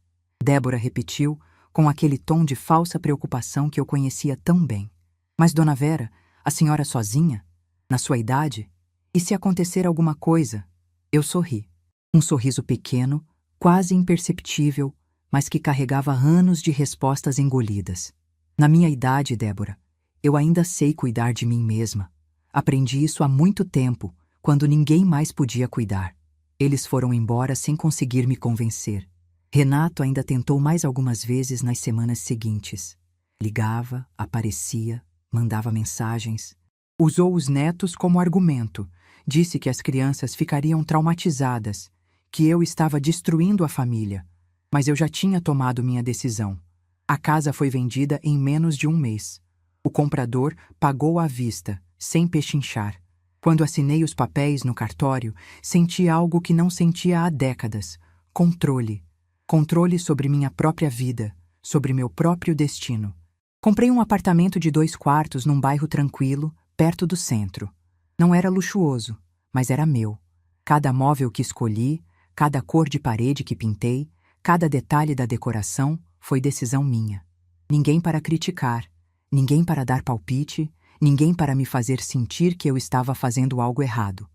Débora repetiu, com aquele tom de falsa preocupação que eu conhecia tão bem. Mas, dona Vera, a senhora sozinha? Na sua idade? E se acontecer alguma coisa? Eu sorri. Um sorriso pequeno, quase imperceptível, mas que carregava anos de respostas engolidas. Na minha idade, Débora, eu ainda sei cuidar de mim mesma. Aprendi isso há muito tempo, quando ninguém mais podia cuidar. Eles foram embora sem conseguir me convencer. Renato ainda tentou mais algumas vezes nas semanas seguintes. Ligava, aparecia, mandava mensagens. Usou os netos como argumento. Disse que as crianças ficariam traumatizadas, que eu estava destruindo a família. Mas eu já tinha tomado minha decisão. A casa foi vendida em menos de um mês. O comprador pagou à vista, sem pechinchar. Quando assinei os papéis no cartório, senti algo que não sentia há décadas. Controle. Controle sobre minha própria vida, sobre meu próprio destino. Comprei um apartamento de 2 quartos num bairro tranquilo, perto do centro. Não era luxuoso, mas era meu. Cada móvel que escolhi, cada cor de parede que pintei, cada detalhe da decoração foi decisão minha. Ninguém para criticar, ninguém para dar palpite, ninguém para me fazer sentir que eu estava fazendo algo errado.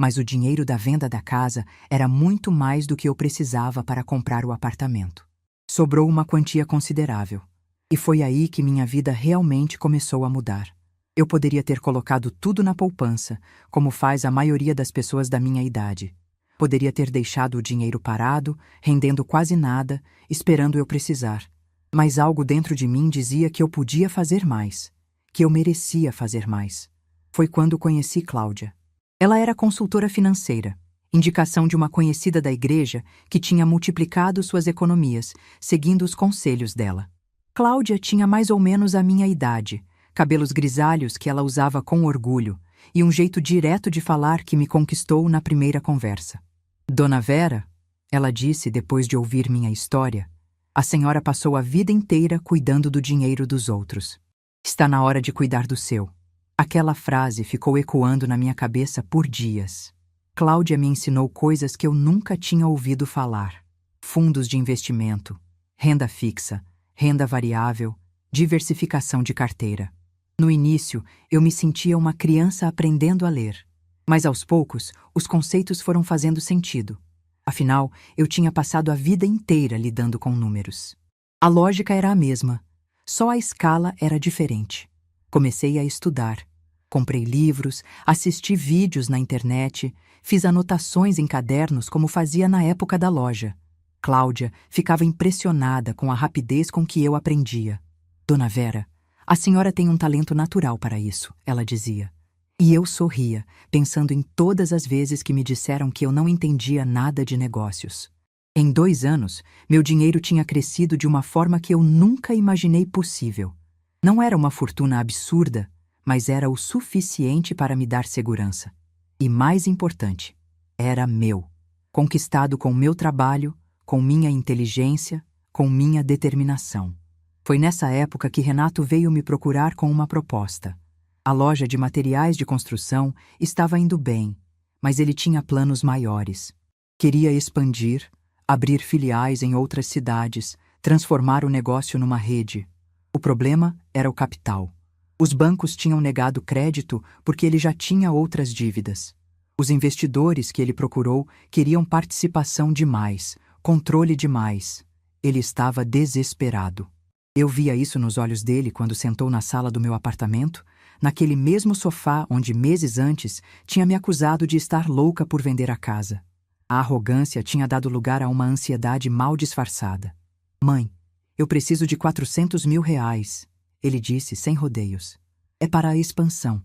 Mas o dinheiro da venda da casa era muito mais do que eu precisava para comprar o apartamento. Sobrou uma quantia considerável. E foi aí que minha vida realmente começou a mudar. Eu poderia ter colocado tudo na poupança, como faz a maioria das pessoas da minha idade. Poderia ter deixado o dinheiro parado, rendendo quase nada, esperando eu precisar. Mas algo dentro de mim dizia que eu podia fazer mais, que eu merecia fazer mais. Foi quando conheci Cláudia. Ela era consultora financeira, indicação de uma conhecida da igreja que tinha multiplicado suas economias, seguindo os conselhos dela. Cláudia tinha mais ou menos a minha idade, cabelos grisalhos que ela usava com orgulho e um jeito direto de falar que me conquistou na primeira conversa. Dona Vera, ela disse depois de ouvir minha história, a senhora passou a vida inteira cuidando do dinheiro dos outros. Está na hora de cuidar do seu. Aquela frase ficou ecoando na minha cabeça por dias. Cláudia me ensinou coisas que eu nunca tinha ouvido falar. Fundos de investimento, renda fixa, renda variável, diversificação de carteira. No início, eu me sentia uma criança aprendendo a ler. Mas aos poucos, os conceitos foram fazendo sentido. Afinal, eu tinha passado a vida inteira lidando com números. A lógica era a mesma, só a escala era diferente. Comecei a estudar. Comprei livros, assisti vídeos na internet, fiz anotações em cadernos como fazia na época da loja. Cláudia ficava impressionada com a rapidez com que eu aprendia. Dona Vera, a senhora tem um talento natural para isso, ela dizia. E eu sorria, pensando em todas as vezes que me disseram que eu não entendia nada de negócios. Em 2 anos, meu dinheiro tinha crescido de uma forma que eu nunca imaginei possível. Não era uma fortuna absurda, mas era o suficiente para me dar segurança. E mais importante, era meu, conquistado com meu trabalho, com minha inteligência, com minha determinação. Foi nessa época que Renato veio me procurar com uma proposta. A loja de materiais de construção estava indo bem, mas ele tinha planos maiores. Queria expandir, abrir filiais em outras cidades, transformar o negócio numa rede. O problema era o capital. Os bancos tinham negado crédito porque ele já tinha outras dívidas. Os investidores que ele procurou queriam participação demais, controle demais. Ele estava desesperado. Eu via isso nos olhos dele quando sentou na sala do meu apartamento, naquele mesmo sofá onde meses antes tinha me acusado de estar louca por vender a casa. A arrogância tinha dado lugar a uma ansiedade mal disfarçada. Mãe, eu preciso de 400 mil reais, ele disse sem rodeios. É para a expansão.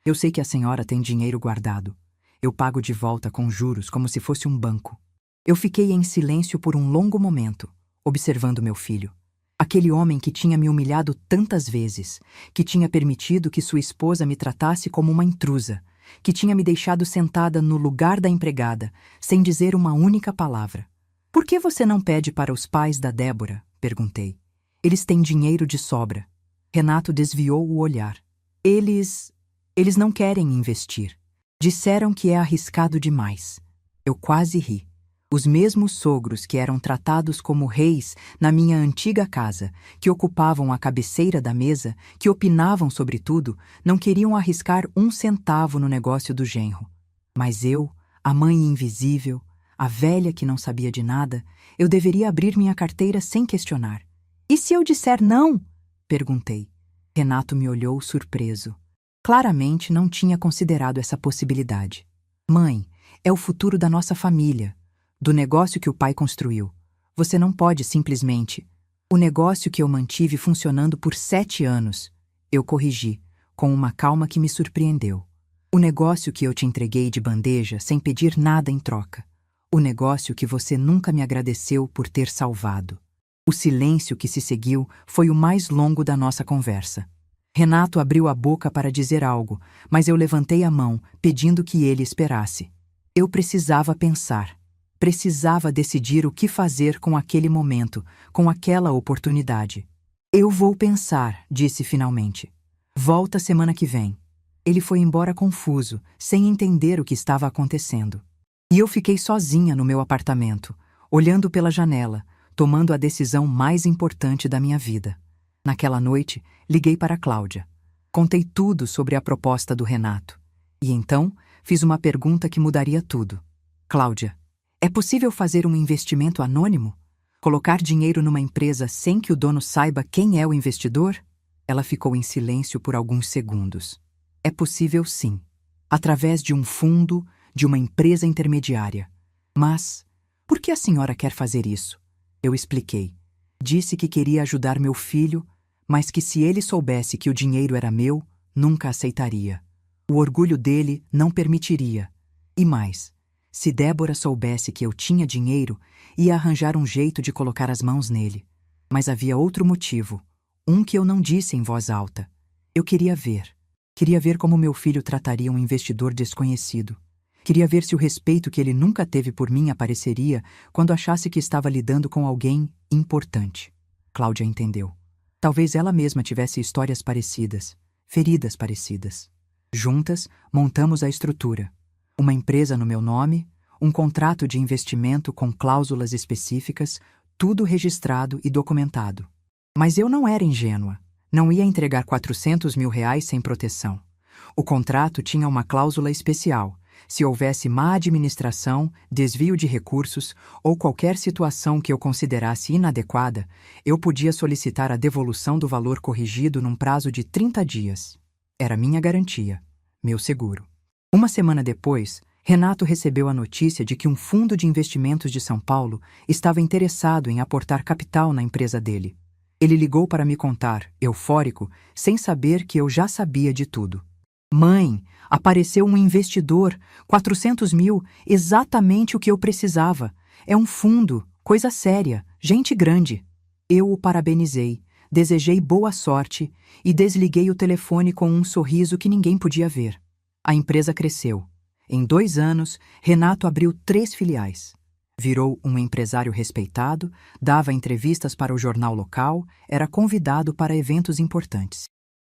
Eu sei que a senhora tem dinheiro guardado. Eu pago de volta com juros como se fosse um banco. Eu fiquei em silêncio por um longo momento, observando meu filho. Aquele homem que tinha me humilhado tantas vezes, que tinha permitido que sua esposa me tratasse como uma intrusa, que tinha me deixado sentada no lugar da empregada, sem dizer uma única palavra. Por que você não pede para os pais da Débora? Perguntei. Eles têm dinheiro de sobra. Renato desviou o olhar. Eles não querem investir. Disseram que é arriscado demais. Eu quase ri. Os mesmos sogros que eram tratados como reis na minha antiga casa, que ocupavam a cabeceira da mesa, que opinavam sobre tudo, não queriam arriscar 1 centavo no negócio do genro. Mas eu, a mãe invisível, a velha que não sabia de nada, eu deveria abrir minha carteira sem questionar. E se eu disser não? Perguntei. Renato me olhou surpreso. Claramente não tinha considerado essa possibilidade. Mãe, é o futuro da nossa família, do negócio que o pai construiu. Você não pode simplesmente... O negócio que eu mantive funcionando por 7 anos. Eu corrigi, com uma calma que me surpreendeu. O negócio que eu te entreguei de bandeja sem pedir nada em troca. O negócio que você nunca me agradeceu por ter salvado. O silêncio que se seguiu foi o mais longo da nossa conversa. Renato abriu a boca para dizer algo, mas eu levantei a mão, pedindo que ele esperasse. Eu precisava pensar. Precisava decidir o que fazer com aquele momento, com aquela oportunidade. Eu vou pensar, disse finalmente. Volta semana que vem. Ele foi embora confuso, sem entender o que estava acontecendo. E eu fiquei sozinha no meu apartamento, olhando pela janela, tomando a decisão mais importante da minha vida. Naquela noite, liguei para Cláudia. Contei tudo sobre a proposta do Renato. E então, fiz uma pergunta que mudaria tudo. Cláudia, é possível fazer um investimento anônimo? Colocar dinheiro numa empresa sem que o dono saiba quem é o investidor? Ela ficou em silêncio por alguns segundos. É possível sim. Através de um fundo, de uma empresa intermediária. Mas, por que a senhora quer fazer isso? Eu expliquei. Disse que queria ajudar meu filho, mas que se ele soubesse que o dinheiro era meu, nunca aceitaria. O orgulho dele não permitiria. E mais, se Débora soubesse que eu tinha dinheiro, ia arranjar um jeito de colocar as mãos nele. Mas havia outro motivo, um que eu não disse em voz alta. Eu queria ver. Queria ver como meu filho trataria um investidor desconhecido. Queria ver se o respeito que ele nunca teve por mim apareceria quando achasse que estava lidando com alguém importante. Cláudia entendeu. Talvez ela mesma tivesse histórias parecidas, feridas parecidas. Juntas, montamos a estrutura. Uma empresa no meu nome, um contrato de investimento com cláusulas específicas, tudo registrado e documentado. Mas eu não era ingênua. Não ia entregar R$400 mil sem proteção. O contrato tinha uma cláusula especial. Se houvesse má administração, desvio de recursos ou qualquer situação que eu considerasse inadequada, eu podia solicitar a devolução do valor corrigido num prazo de 30 dias. Era minha garantia, meu seguro. Uma semana depois, Renato recebeu a notícia de que um fundo de investimentos de São Paulo estava interessado em aportar capital na empresa dele. Ele ligou para me contar, eufórico, sem saber que eu já sabia de tudo. Mãe, apareceu um investidor, 400 mil, exatamente o que eu precisava. É um fundo, coisa séria, gente grande. Eu o parabenizei, desejei boa sorte e desliguei o telefone com um sorriso que ninguém podia ver. A empresa cresceu. Em 2 anos, Renato abriu 3 filiais. Virou um empresário respeitado, dava entrevistas para o jornal local, era convidado para eventos importantes.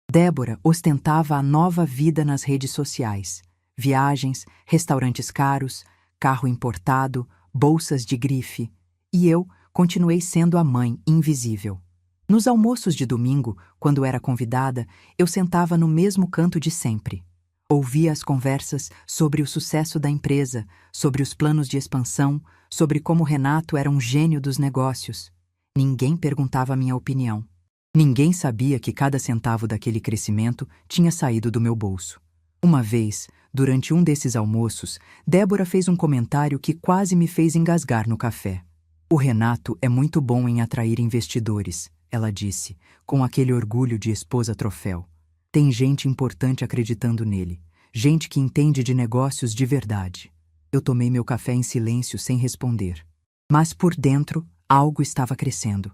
Débora ostentava a nova vida nas redes sociais. Viagens, restaurantes caros, carro importado, bolsas de grife. E eu continuei sendo a mãe invisível. Nos almoços de domingo, quando era convidada, eu sentava no mesmo canto de sempre. Ouvia as conversas sobre o sucesso da empresa, sobre os planos de expansão, sobre como Renato era um gênio dos negócios. Ninguém perguntava a minha opinião. Ninguém sabia que cada centavo daquele crescimento tinha saído do meu bolso. Uma vez, durante um desses almoços, Débora fez um comentário que quase me fez engasgar no café. O Renato é muito bom em atrair investidores, ela disse, com aquele orgulho de esposa troféu. Tem gente importante acreditando nele, gente que entende de negócios de verdade. Eu tomei meu café em silêncio sem responder. Mas por dentro, algo estava crescendo.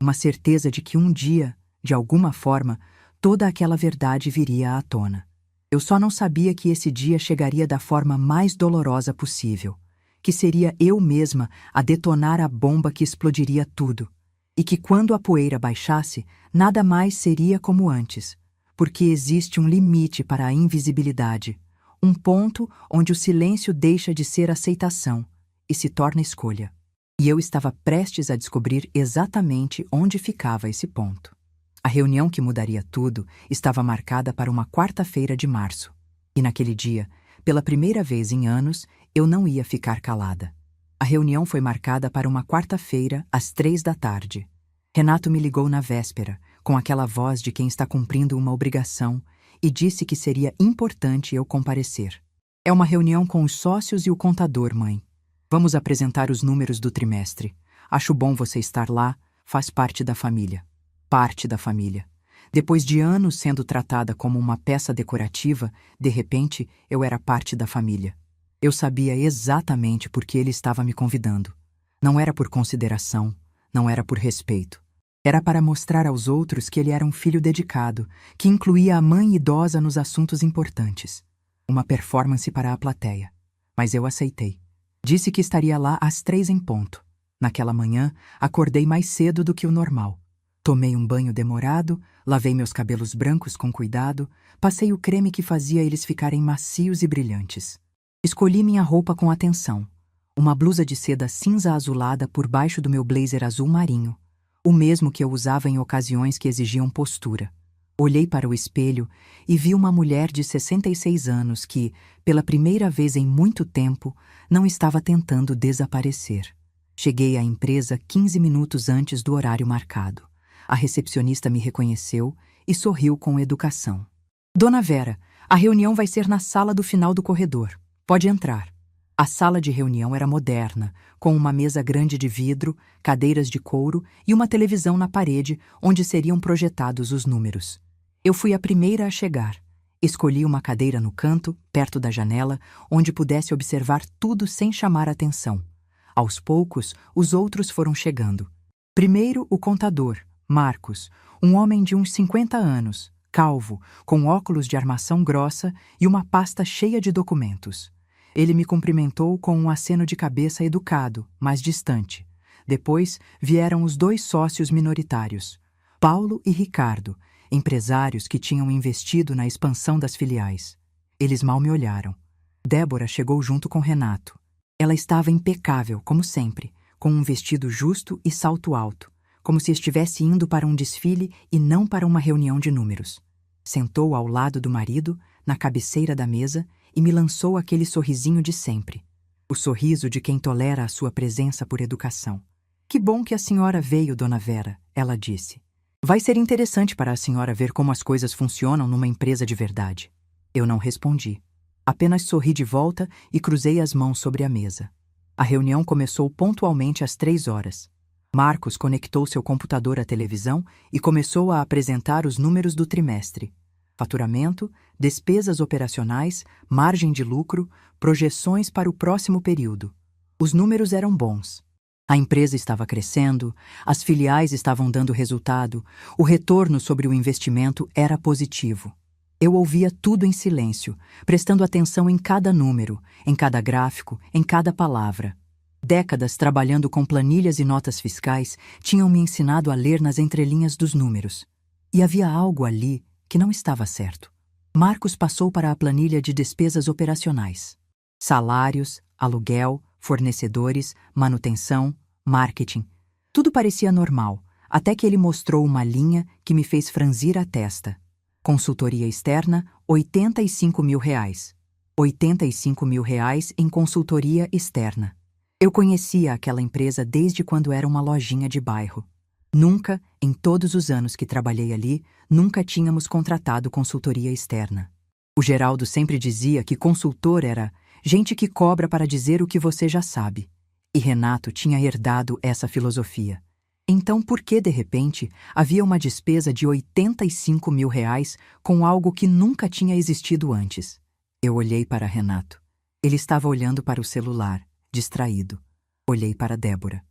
uma certeza de que um dia, de alguma forma, toda aquela verdade viria à tona. Eu só não sabia que esse dia chegaria da forma mais dolorosa possível, que seria eu mesma a detonar a bomba que explodiria tudo, e que quando a poeira baixasse, nada mais seria como antes, porque existe um limite para a invisibilidade, um ponto onde o silêncio deixa de ser aceitação e se torna escolha. E eu estava prestes a descobrir exatamente onde ficava esse ponto. A reunião que mudaria tudo estava marcada para uma quarta-feira de março. E naquele dia, pela primeira vez em anos, eu não ia ficar calada. A reunião foi marcada para uma quarta-feira, às 3 da tarde. Renato me ligou na véspera, com aquela voz de quem está cumprindo uma obrigação, e disse que seria importante eu comparecer. É uma reunião com os sócios e o contador, mãe. Vamos apresentar os números do trimestre. Acho bom você estar lá, faz parte da família. Parte da família. Depois de anos sendo tratada como uma peça decorativa, de repente eu era parte da família. Eu sabia exatamente por que ele estava me convidando. Não era por consideração, não era por respeito. Era para mostrar aos outros que ele era um filho dedicado, que incluía a mãe idosa nos assuntos importantes. Uma performance para a plateia. Mas eu aceitei. Disse que estaria lá às 3 em ponto. Naquela manhã, acordei mais cedo do que o normal. Tomei um banho demorado, lavei meus cabelos brancos com cuidado, passei o creme que fazia eles ficarem macios e brilhantes. Escolhi minha roupa com atenção. Uma blusa de seda cinza azulada por baixo do meu blazer azul marinho, o mesmo que eu usava em ocasiões que exigiam postura. Olhei para o espelho e vi uma mulher de 66 anos que, pela primeira vez em muito tempo, não estava tentando desaparecer. Cheguei à empresa 15 minutos antes do horário marcado. A recepcionista me reconheceu e sorriu com educação. Dona Vera, a reunião vai ser na sala do final do corredor. Pode entrar. A sala de reunião era moderna, com uma mesa grande de vidro, cadeiras de couro e uma televisão na parede onde seriam projetados os números. Eu fui a primeira a chegar. Escolhi uma cadeira no canto, perto da janela, onde pudesse observar tudo sem chamar atenção. Aos poucos, os outros foram chegando. Primeiro, o contador, Marcos, um homem de uns 50 anos, calvo, com óculos de armação grossa e uma pasta cheia de documentos. Ele me cumprimentou com um aceno de cabeça educado, mas distante. Depois vieram os 2 sócios minoritários, Paulo e Ricardo, empresários que tinham investido na expansão das filiais. Eles mal me olharam. Débora chegou junto com Renato. Ela estava impecável, como sempre, com um vestido justo e salto alto, como se estivesse indo para um desfile e não para uma reunião de números. Sentou ao lado do marido, na cabeceira da mesa, e me lançou aquele sorrisinho de sempre. O sorriso de quem tolera a sua presença por educação. Que bom que a senhora veio, dona Vera, ela disse. Vai ser interessante para a senhora ver como as coisas funcionam numa empresa de verdade. Eu não respondi. Apenas sorri de volta e cruzei as mãos sobre a mesa. A reunião começou pontualmente às 3 horas. Marcos conectou seu computador à televisão e começou a apresentar os números do trimestre. Faturamento, despesas operacionais, margem de lucro, projeções para o próximo período. Os números eram bons. A empresa estava crescendo, as filiais estavam dando resultado, o retorno sobre o investimento era positivo. Eu ouvia tudo em silêncio, prestando atenção em cada número, em cada gráfico, em cada palavra. Décadas trabalhando com planilhas e notas fiscais tinham me ensinado a ler nas entrelinhas dos números. E havia algo ali que não estava certo. Marcos passou para a planilha de despesas operacionais. Salários, aluguel, fornecedores, manutenção, marketing. Tudo parecia normal, até que ele mostrou uma linha que me fez franzir a testa. Consultoria externa, R$85 mil. R$85 mil em consultoria externa. Eu conhecia aquela empresa desde quando era uma lojinha de bairro. Nunca, em todos os anos que trabalhei ali, nunca tínhamos contratado consultoria externa. O Geraldo sempre dizia que consultor era gente que cobra para dizer o que você já sabe. E Renato tinha herdado essa filosofia. Então, por que, de repente, havia uma despesa de R$85 mil com algo que nunca tinha existido antes? Eu olhei para Renato. Ele estava olhando para o celular, distraído. Olhei para Débora.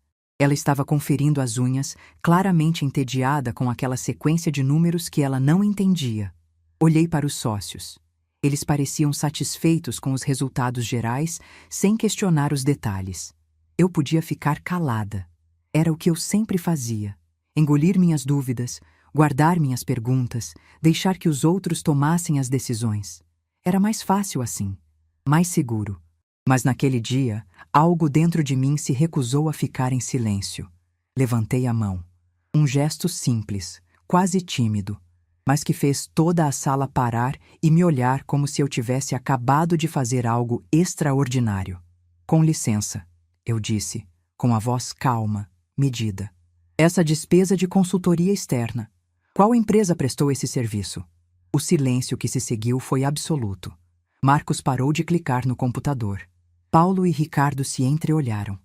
Ela estava conferindo as unhas, claramente entediada com aquela sequência de números que ela não entendia. Olhei para os sócios. Eles pareciam satisfeitos com os resultados gerais, sem questionar os detalhes. Eu podia ficar calada. Era o que eu sempre fazia. Engolir minhas dúvidas, guardar minhas perguntas, deixar que os outros tomassem as decisões. Era mais fácil assim, mais seguro. Mas naquele dia, algo dentro de mim se recusou a ficar em silêncio. Levantei a mão. Um gesto simples, quase tímido, mas que fez toda a sala parar e me olhar como se eu tivesse acabado de fazer algo extraordinário. Com licença, eu disse, com a voz calma, medida. Essa despesa de consultoria externa. Qual empresa prestou esse serviço? O silêncio que se seguiu foi absoluto. Marcos parou de clicar no computador. Paulo e Ricardo se entreolharam.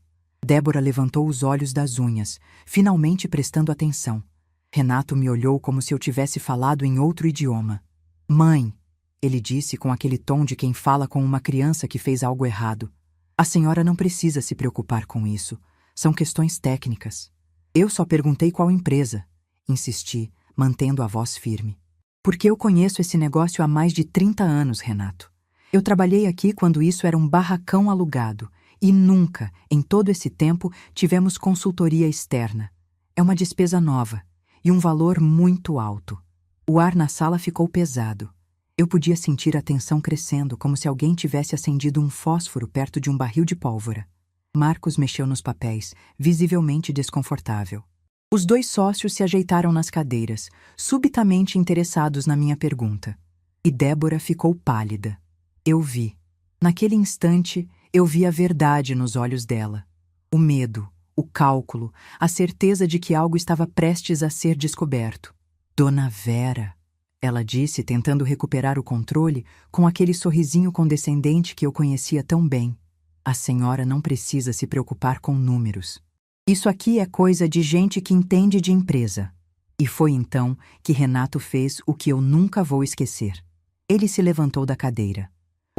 Débora levantou os olhos das unhas, finalmente prestando atenção. Renato me olhou como se eu tivesse falado em outro idioma. Mãe, ele disse com aquele tom de quem fala com uma criança que fez algo errado. A senhora não precisa se preocupar com isso. São questões técnicas. Eu só perguntei qual empresa. Insisti, mantendo a voz firme. Porque eu conheço esse negócio há mais de 30 anos, Renato. Eu trabalhei aqui quando isso era um barracão alugado e nunca, em todo esse tempo, tivemos consultoria externa. É uma despesa nova e um valor muito alto. O ar na sala ficou pesado. Eu podia sentir a tensão crescendo, como se alguém tivesse acendido um fósforo perto de um barril de pólvora. Marcos mexeu nos papéis, visivelmente desconfortável. Os dois sócios se ajeitaram nas cadeiras, subitamente interessados na minha pergunta. E Débora ficou pálida. Eu vi. Naquele instante, eu vi a verdade nos olhos dela. O medo, o cálculo, a certeza de que algo estava prestes a ser descoberto. Dona Vera, ela disse, tentando recuperar o controle com aquele sorrisinho condescendente que eu conhecia tão bem. A senhora não precisa se preocupar com números. Isso aqui é coisa de gente que entende de empresa. E foi então que Renato fez o que eu nunca vou esquecer. Ele se levantou da cadeira.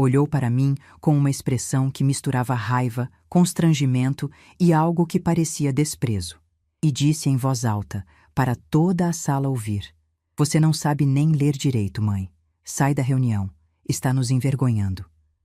Olhou para mim com uma expressão que misturava raiva, constrangimento e algo que parecia desprezo. E disse em voz alta, para toda a sala ouvir: Você não sabe nem ler direito, mãe. Sai da reunião. Está nos envergonhando.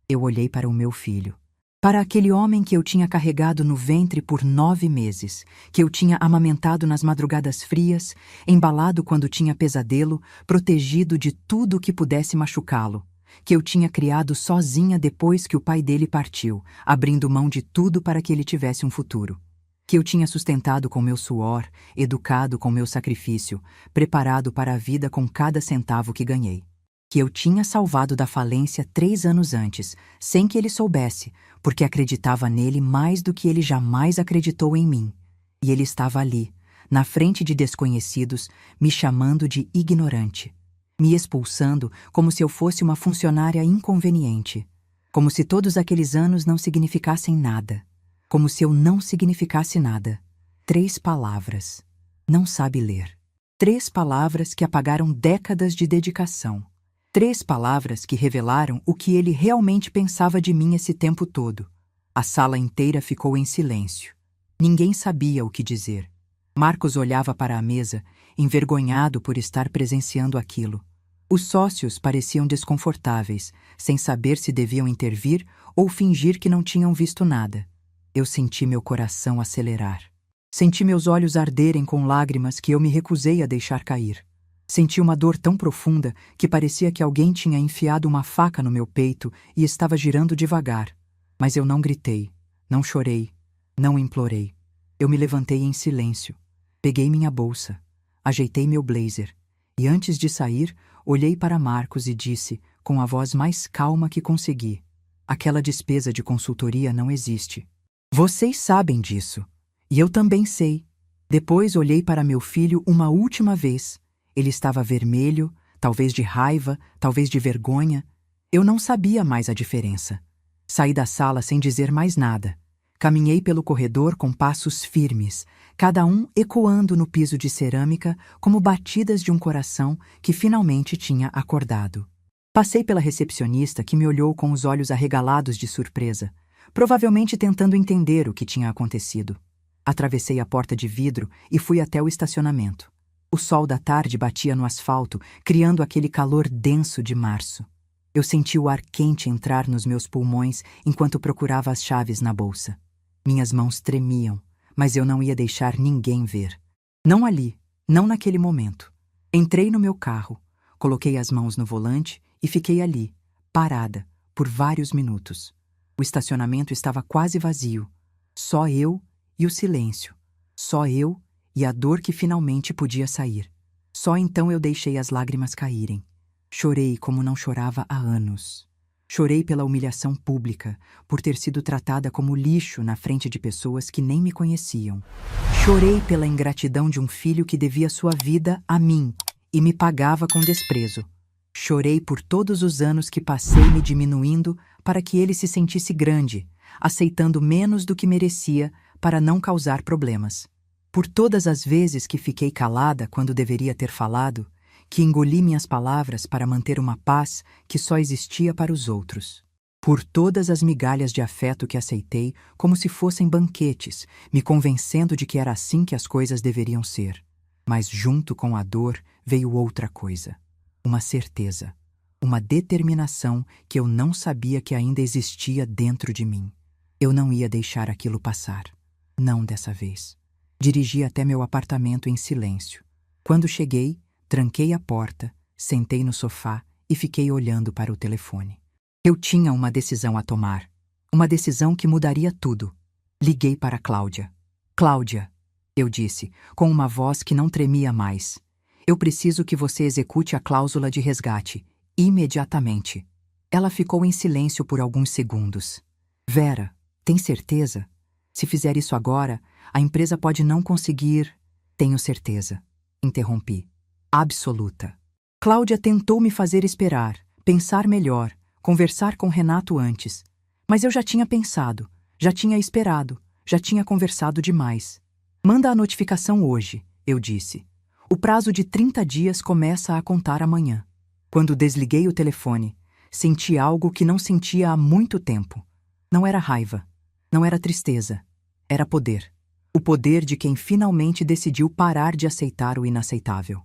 Eu olhei para o meu filho. Para aquele homem que eu tinha carregado no ventre por 9 meses, que eu tinha amamentado nas madrugadas frias, embalado quando tinha pesadelo, protegido de tudo que pudesse machucá-lo, que eu tinha criado sozinha depois que o pai dele partiu, abrindo mão de tudo para que ele tivesse um futuro. Que eu tinha sustentado com meu suor, educado com meu sacrifício, preparado para a vida com cada centavo que ganhei. Que eu tinha salvado da falência 3 anos antes, sem que ele soubesse, porque acreditava nele mais do que ele jamais acreditou em mim. E ele estava ali, na frente de desconhecidos, me chamando de ignorante. Me expulsando como se eu fosse uma funcionária inconveniente. Como se todos aqueles anos não significassem nada. Como se eu não significasse nada. 3 palavras. Não sabe ler. 3 palavras que apagaram décadas de dedicação. 3 palavras que revelaram o que ele realmente pensava de mim esse tempo todo. A sala inteira ficou em silêncio. Ninguém sabia o que dizer. Marcos olhava para a mesa, envergonhado por estar presenciando aquilo. Os sócios pareciam desconfortáveis, sem saber se deviam intervir ou fingir que não tinham visto nada. Eu senti meu coração acelerar. Senti meus olhos arderem com lágrimas que eu me recusei a deixar cair. Senti uma dor tão profunda que parecia que alguém tinha enfiado uma faca no meu peito e estava girando devagar. Mas eu não gritei, não chorei, não implorei. Eu me levantei em silêncio. Peguei minha bolsa, ajeitei meu blazer e antes de sair, olhei para Marcos e disse, com a voz mais calma que consegui: Aquela despesa de consultoria não existe. Vocês sabem disso. E eu também sei. Depois olhei para meu filho uma última vez. Ele estava vermelho, talvez de raiva, talvez de vergonha. Eu não sabia mais a diferença. Saí da sala sem dizer mais nada. Caminhei pelo corredor com passos firmes, cada um ecoando no piso de cerâmica como batidas de um coração que finalmente tinha acordado. Passei pela recepcionista que me olhou com os olhos arregalados de surpresa, provavelmente tentando entender o que tinha acontecido. Atravessei a porta de vidro e fui até o estacionamento. O sol da tarde batia no asfalto, criando aquele calor denso de março. Eu senti o ar quente entrar nos meus pulmões enquanto procurava as chaves na bolsa. Minhas mãos tremiam, mas eu não ia deixar ninguém ver. Não ali, não naquele momento. Entrei no meu carro, coloquei as mãos no volante e fiquei ali, parada, por vários minutos. O estacionamento estava quase vazio. Só eu e o silêncio. Só eu e a dor que finalmente podia sair. Só então eu deixei as lágrimas caírem. Chorei como não chorava há anos. Chorei pela humilhação pública, por ter sido tratada como lixo na frente de pessoas que nem me conheciam. Chorei pela ingratidão de um filho que devia sua vida a mim e me pagava com desprezo. Chorei por todos os anos que passei me diminuindo para que ele se sentisse grande, aceitando menos do que merecia para não causar problemas. Por todas as vezes que fiquei calada quando deveria ter falado, que engoli minhas palavras para manter uma paz que só existia para os outros. Por todas as migalhas de afeto que aceitei como se fossem banquetes, me convencendo de que era assim que as coisas deveriam ser. Mas junto com a dor veio outra coisa. Uma certeza, uma determinação que eu não sabia que ainda existia dentro de mim. Eu não ia deixar aquilo passar. Não dessa vez. Dirigi até meu apartamento em silêncio. Quando cheguei, tranquei a porta, sentei no sofá e fiquei olhando para o telefone. Eu tinha uma decisão a tomar. Uma decisão que mudaria tudo. Liguei para Cláudia. Cláudia, eu disse, com uma voz que não tremia mais. Eu preciso que você execute a cláusula de resgate, imediatamente. Ela ficou em silêncio por alguns segundos. Vera, tem certeza? Se fizer isso agora, a empresa pode não conseguir... Tenho certeza. Interrompi. Absoluta. Cláudia tentou me fazer esperar, pensar melhor, conversar com Renato antes. Mas eu já tinha pensado, já tinha esperado, já tinha conversado demais. Manda a notificação hoje, eu disse. O prazo de 30 dias começa a contar amanhã. Quando desliguei o telefone, senti algo que não sentia há muito tempo. Não era raiva, não era tristeza, era poder. O poder de quem finalmente decidiu parar de aceitar o inaceitável.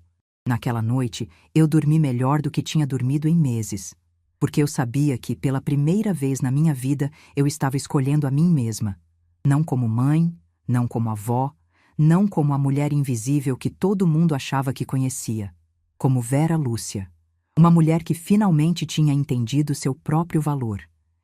Naquela noite, eu dormi melhor do que tinha dormido em meses, porque eu sabia que, pela primeira vez na minha vida, eu estava escolhendo a mim mesma. Não como mãe, não como avó, não como a mulher invisível que todo mundo achava que conhecia. Como Vera Lúcia. Uma mulher que finalmente tinha entendido seu próprio valor.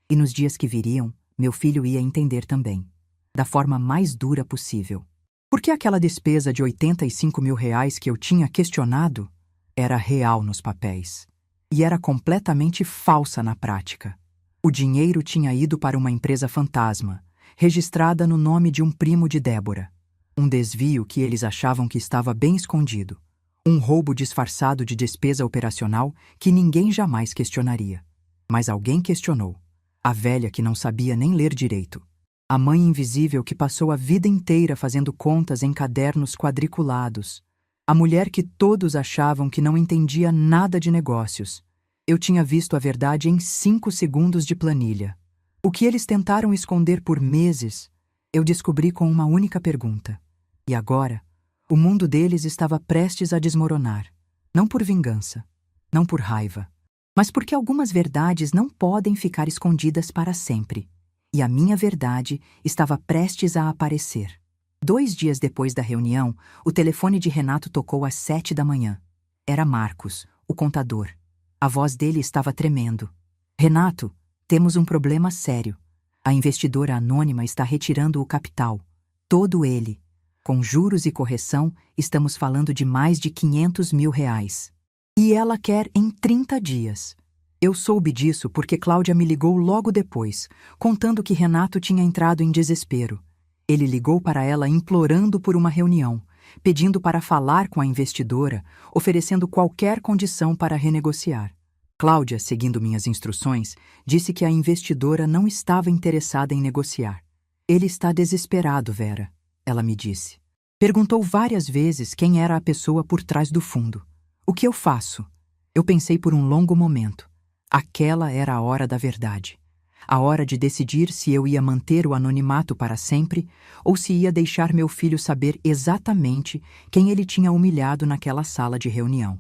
E nos dias que viriam, meu filho ia entender também. Da forma mais dura possível. Porque aquela despesa de R$ 85 mil que eu tinha questionado era real nos papéis. E era completamente falsa na prática. O dinheiro tinha ido para uma empresa fantasma, registrada no nome de um primo de Débora. Um desvio que eles achavam que estava bem escondido. Um roubo disfarçado de despesa operacional que ninguém jamais questionaria. Mas alguém questionou. A velha que não sabia nem ler direito. A mãe invisível que passou a vida inteira fazendo contas em cadernos quadriculados. A mulher que todos achavam que não entendia nada de negócios. Eu tinha visto a verdade em 5 segundos de planilha. O que eles tentaram esconder por meses, eu descobri com uma única pergunta. E agora, o mundo deles estava prestes a desmoronar. Não por vingança, não por raiva, mas porque algumas verdades não podem ficar escondidas para sempre. E a minha verdade estava prestes a aparecer. 2 dias depois da reunião, o telefone de Renato tocou às 7 da manhã. Era Marcos, o contador. A voz dele estava tremendo. Renato, temos um problema sério. A investidora anônima está retirando o capital. Todo ele. Com juros e correção, estamos falando de mais de R$ 500 mil. E ela quer em 30 dias. Eu soube disso porque Cláudia me ligou logo depois, contando que Renato tinha entrado em desespero. Ele ligou para ela implorando por uma reunião, pedindo para falar com a investidora, oferecendo qualquer condição para renegociar. Cláudia, seguindo minhas instruções, disse que a investidora não estava interessada em negociar. Ele está desesperado, Vera, ela me disse. Perguntou várias vezes quem era a pessoa por trás do fundo. O que eu faço? Eu pensei por um longo momento. Aquela era a hora da verdade. A hora de decidir se eu ia manter o anonimato para sempre ou se ia deixar meu filho saber exatamente quem ele tinha humilhado naquela sala de reunião.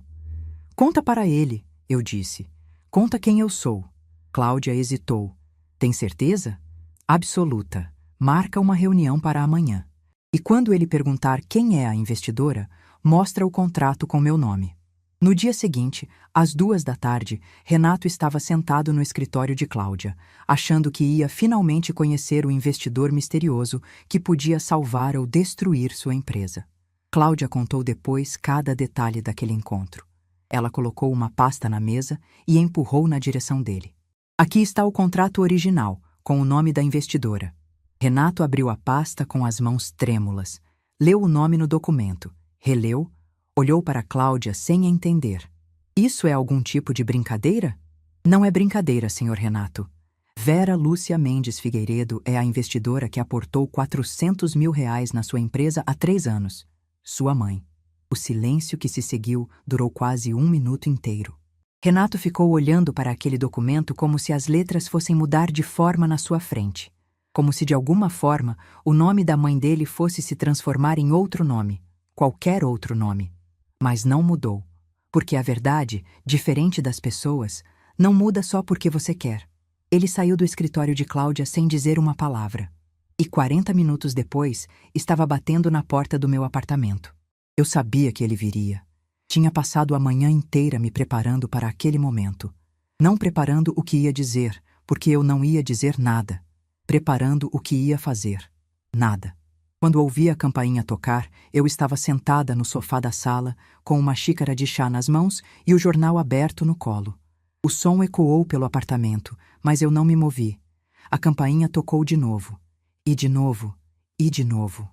Conta para ele, eu disse. Conta quem eu sou. Cláudia hesitou. Tem certeza? Absoluta. Marca uma reunião para amanhã. E quando ele perguntar quem é a investidora, mostra o contrato com meu nome. No dia seguinte, às 2 da tarde, Renato estava sentado no escritório de Cláudia, achando que ia finalmente conhecer o investidor misterioso que podia salvar ou destruir sua empresa. Cláudia contou depois cada detalhe daquele encontro. Ela colocou uma pasta na mesa e empurrou na direção dele. Aqui está o contrato original, com o nome da investidora. Renato abriu a pasta com as mãos trêmulas. Leu o nome no documento, releu, olhou para Cláudia sem entender. Isso é algum tipo de brincadeira? Não é brincadeira, senhor Renato. Vera Lúcia Mendes Figueiredo é a investidora que aportou R$400 mil na sua empresa há 3 anos. Sua mãe. O silêncio que se seguiu durou quase 1 minuto inteiro. Renato ficou olhando para aquele documento como se as letras fossem mudar de forma na sua frente. Como se de alguma forma o nome da mãe dele fosse se transformar em outro nome, qualquer outro nome. Mas não mudou, porque a verdade, diferente das pessoas, não muda só porque você quer. Ele saiu do escritório de Cláudia sem dizer uma palavra. E 40 minutos depois, estava batendo na porta do meu apartamento. Eu sabia que ele viria. Tinha passado a manhã inteira me preparando para aquele momento. Não preparando o que ia dizer, porque eu não ia dizer nada. Preparando o que ia fazer. Nada. Quando ouvi a campainha tocar, eu estava sentada no sofá da sala, com uma xícara de chá nas mãos e o jornal aberto no colo. O som ecoou pelo apartamento, mas eu não me movi. A campainha tocou de novo. E de novo. E de novo.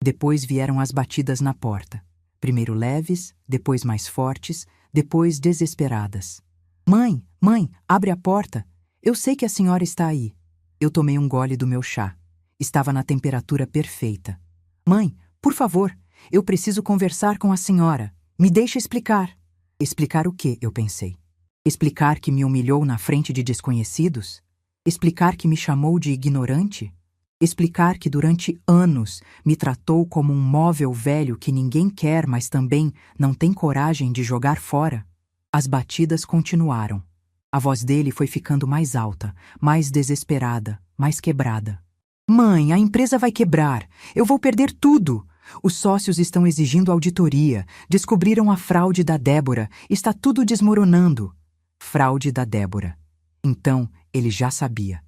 Depois vieram as batidas na porta. Primeiro leves, depois mais fortes, depois desesperadas. Mãe, mãe, abre a porta. Eu sei que a senhora está aí. Eu tomei um gole do meu chá. Estava na temperatura perfeita. Mãe, por favor, eu preciso conversar com a senhora. Me deixa explicar. Explicar o quê, eu pensei. Explicar que me humilhou na frente de desconhecidos? Explicar que me chamou de ignorante? Explicar que durante anos me tratou como um móvel velho que ninguém quer, mas também não tem coragem de jogar fora? As batidas continuaram. A voz dele foi ficando mais alta, mais desesperada, mais quebrada. Mãe, a empresa vai quebrar. Eu vou perder tudo. Os sócios estão exigindo auditoria. Descobriram a fraude da Débora. Está tudo desmoronando. Fraude da Débora. Então, ele já sabia.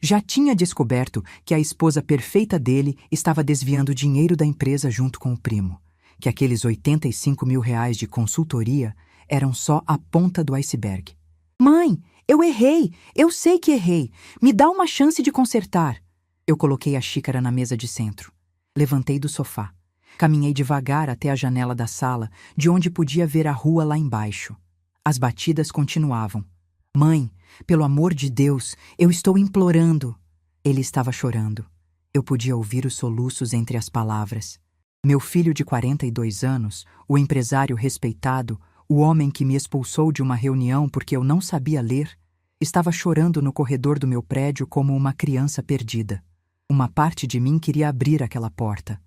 Já tinha descoberto que a esposa perfeita dele estava desviando dinheiro da empresa junto com o primo. Que aqueles R$85 mil de consultoria eram só a ponta do iceberg. Mãe, eu errei. Eu sei que errei. Me dá uma chance de consertar. Eu coloquei a xícara na mesa de centro. Levantei do sofá. Caminhei devagar até a janela da sala, de onde podia ver a rua lá embaixo. As batidas continuavam. Mãe, pelo amor de Deus, eu estou implorando. Ele estava chorando. Eu podia ouvir os soluços entre as palavras. Meu filho de 42 anos, o empresário respeitado, o homem que me expulsou de uma reunião porque eu não sabia ler, estava chorando no corredor do meu prédio como uma criança perdida. Uma parte de mim queria abrir aquela porta.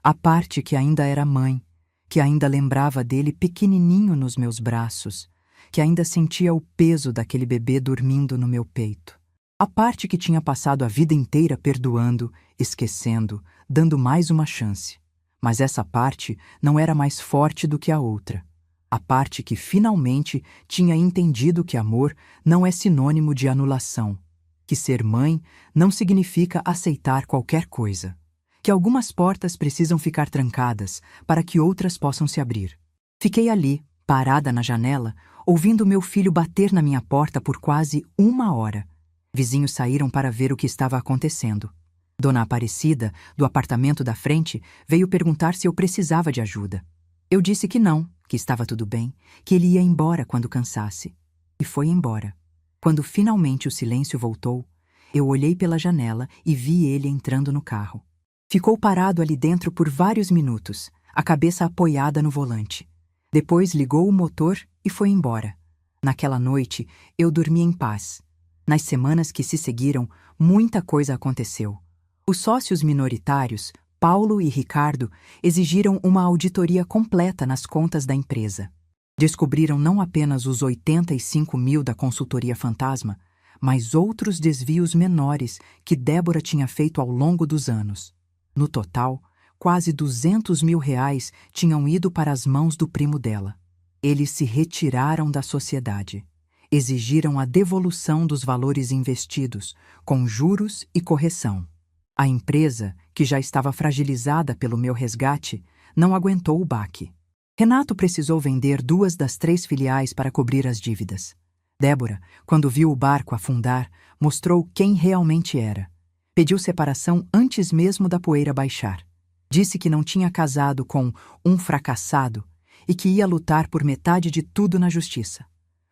A parte que ainda era mãe, que ainda lembrava dele pequenininho nos meus braços, que ainda sentia o peso daquele bebê dormindo no meu peito. A parte que tinha passado a vida inteira perdoando, esquecendo, dando mais uma chance. Mas essa parte não era mais forte do que a outra. A parte que finalmente tinha entendido que amor não é sinônimo de anulação. Que ser mãe não significa aceitar qualquer coisa. Que algumas portas precisam ficar trancadas para que outras possam se abrir. Fiquei ali, parada na janela, ouvindo meu filho bater na minha porta por quase 1 hora. Vizinhos saíram para ver o que estava acontecendo. Dona Aparecida, do apartamento da frente, veio perguntar se eu precisava de ajuda. Eu disse que não, que estava tudo bem, que ele ia embora quando cansasse. E foi embora. Quando finalmente o silêncio voltou, eu olhei pela janela e vi ele entrando no carro. Ficou parado ali dentro por vários minutos, a cabeça apoiada no volante. Depois ligou o motor e foi embora. Naquela noite, eu dormi em paz. Nas semanas que se seguiram, muita coisa aconteceu. Os sócios minoritários, Paulo e Ricardo, exigiram uma auditoria completa nas contas da empresa. Descobriram não apenas os 85 mil da consultoria fantasma, mas outros desvios menores que Débora tinha feito ao longo dos anos. No total, quase 200 mil reais tinham ido para as mãos do primo dela. Eles se retiraram da sociedade. Exigiram a devolução dos valores investidos, com juros e correção. A empresa, que já estava fragilizada pelo meu resgate, não aguentou o baque. Renato precisou vender 2 das 3 filiais para cobrir as dívidas. Débora, quando viu o barco afundar, mostrou quem realmente era. Pediu separação antes mesmo da poeira baixar. Disse que não tinha casado com um fracassado e que ia lutar por metade de tudo na justiça.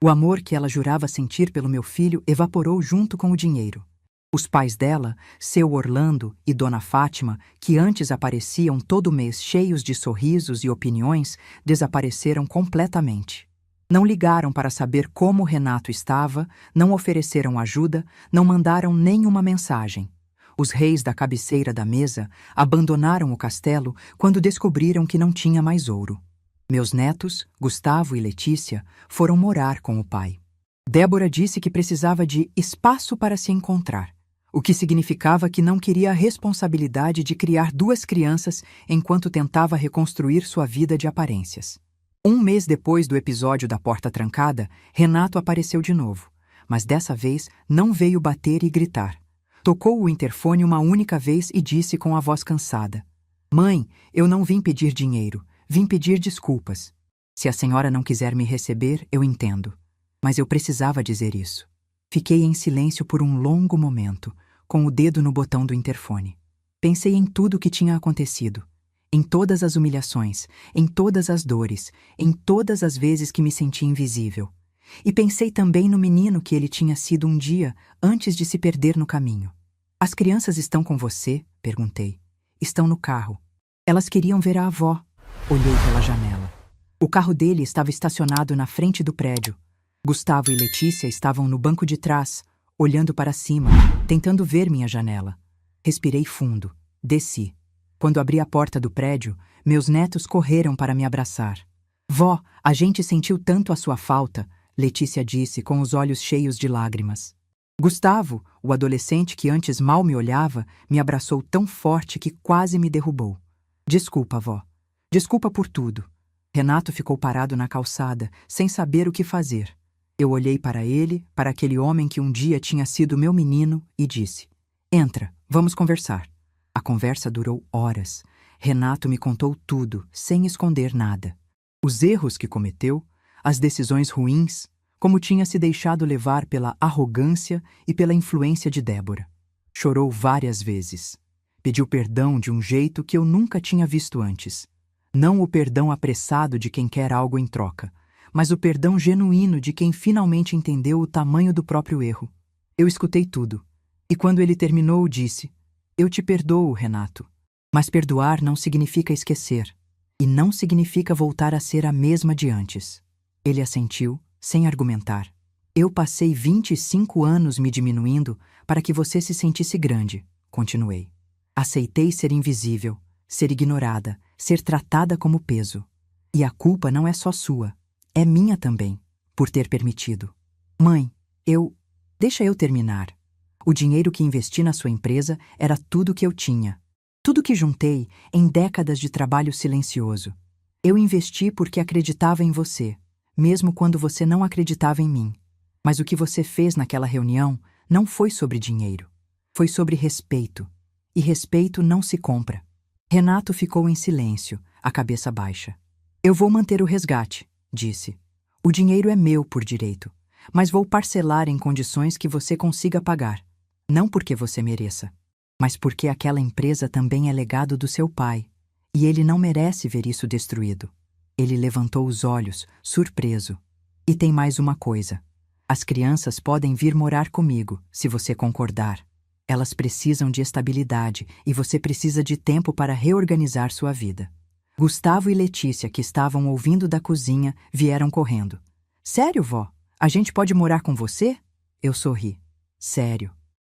O amor que ela jurava sentir pelo meu filho evaporou junto com o dinheiro. Os pais dela, seu Orlando e Dona Fátima, que antes apareciam todo mês cheios de sorrisos e opiniões, desapareceram completamente. Não ligaram para saber como Renato estava, não ofereceram ajuda, não mandaram nenhuma mensagem. Os reis da cabeceira da mesa abandonaram o castelo quando descobriram que não tinha mais ouro. Meus netos, Gustavo e Letícia, foram morar com o pai. Débora disse que precisava de espaço para se encontrar, o que significava que não queria a responsabilidade de criar 2 crianças enquanto tentava reconstruir sua vida de aparências. 1 mês depois do episódio da porta trancada, Renato apareceu de novo, mas dessa vez não veio bater e gritar. Tocou o interfone uma única vez e disse com a voz cansada: "Mãe, eu não vim pedir dinheiro, vim pedir desculpas. Se a senhora não quiser me receber, eu entendo. Mas eu precisava dizer isso." Fiquei em silêncio por um longo momento, com o dedo no botão do interfone. Pensei em tudo o que tinha acontecido. Em todas as humilhações, em todas as dores, em todas as vezes que me senti invisível. E pensei também no menino que ele tinha sido um dia antes de se perder no caminho. "As crianças estão com você?" perguntei. "Estão no carro. Elas queriam ver a avó." Olhei pela janela. O carro dele estava estacionado na frente do prédio. Gustavo e Letícia estavam no banco de trás, olhando para cima, tentando ver minha janela. Respirei fundo. Desci. Quando abri a porta do prédio, meus netos correram para me abraçar. "Vó, a gente sentiu tanto a sua falta", Letícia disse com os olhos cheios de lágrimas. Gustavo, o adolescente que antes mal me olhava, me abraçou tão forte que quase me derrubou. "Desculpa, vó. Desculpa por tudo." Renato ficou parado na calçada, sem saber o que fazer. Eu olhei para ele, para aquele homem que um dia tinha sido meu menino, e disse: "Entra, vamos conversar." A conversa durou horas. Renato me contou tudo, sem esconder nada. Os erros que cometeu, as decisões ruins, como tinha se deixado levar pela arrogância e pela influência de Débora. Chorou várias vezes. Pediu perdão de um jeito que eu nunca tinha visto antes. Não o perdão apressado de quem quer algo em troca, mas o perdão genuíno de quem finalmente entendeu o tamanho do próprio erro. Eu escutei tudo. E quando ele terminou, disse: "Eu te perdoo, Renato. Mas perdoar não significa esquecer. E não significa voltar a ser a mesma de antes." Ele assentiu, sem argumentar. "Eu passei 25 anos me diminuindo para que você se sentisse grande", continuei. "Aceitei ser invisível, ser ignorada, ser tratada como peso. E a culpa não é só sua, é minha também, por ter permitido. Mãe, Deixa eu terminar. O dinheiro que investi na sua empresa era tudo que eu tinha. Tudo que juntei em décadas de trabalho silencioso. Eu investi porque acreditava em você, mesmo quando você não acreditava em mim. Mas o que você fez naquela reunião não foi sobre dinheiro. Foi sobre respeito. E respeito não se compra." Renato ficou em silêncio, a cabeça baixa. "Eu vou manter o resgate", disse. "O dinheiro é meu por direito, mas vou parcelar em condições que você consiga pagar. Não porque você mereça, mas porque aquela empresa também é legado do seu pai, e ele não merece ver isso destruído." Ele levantou os olhos, surpreso. "E tem mais uma coisa. As crianças podem vir morar comigo, se você concordar. Elas precisam de estabilidade e você precisa de tempo para reorganizar sua vida." Gustavo e Letícia, que estavam ouvindo da cozinha, vieram correndo. "Sério, vó? A gente pode morar com você?" Eu sorri. Sério.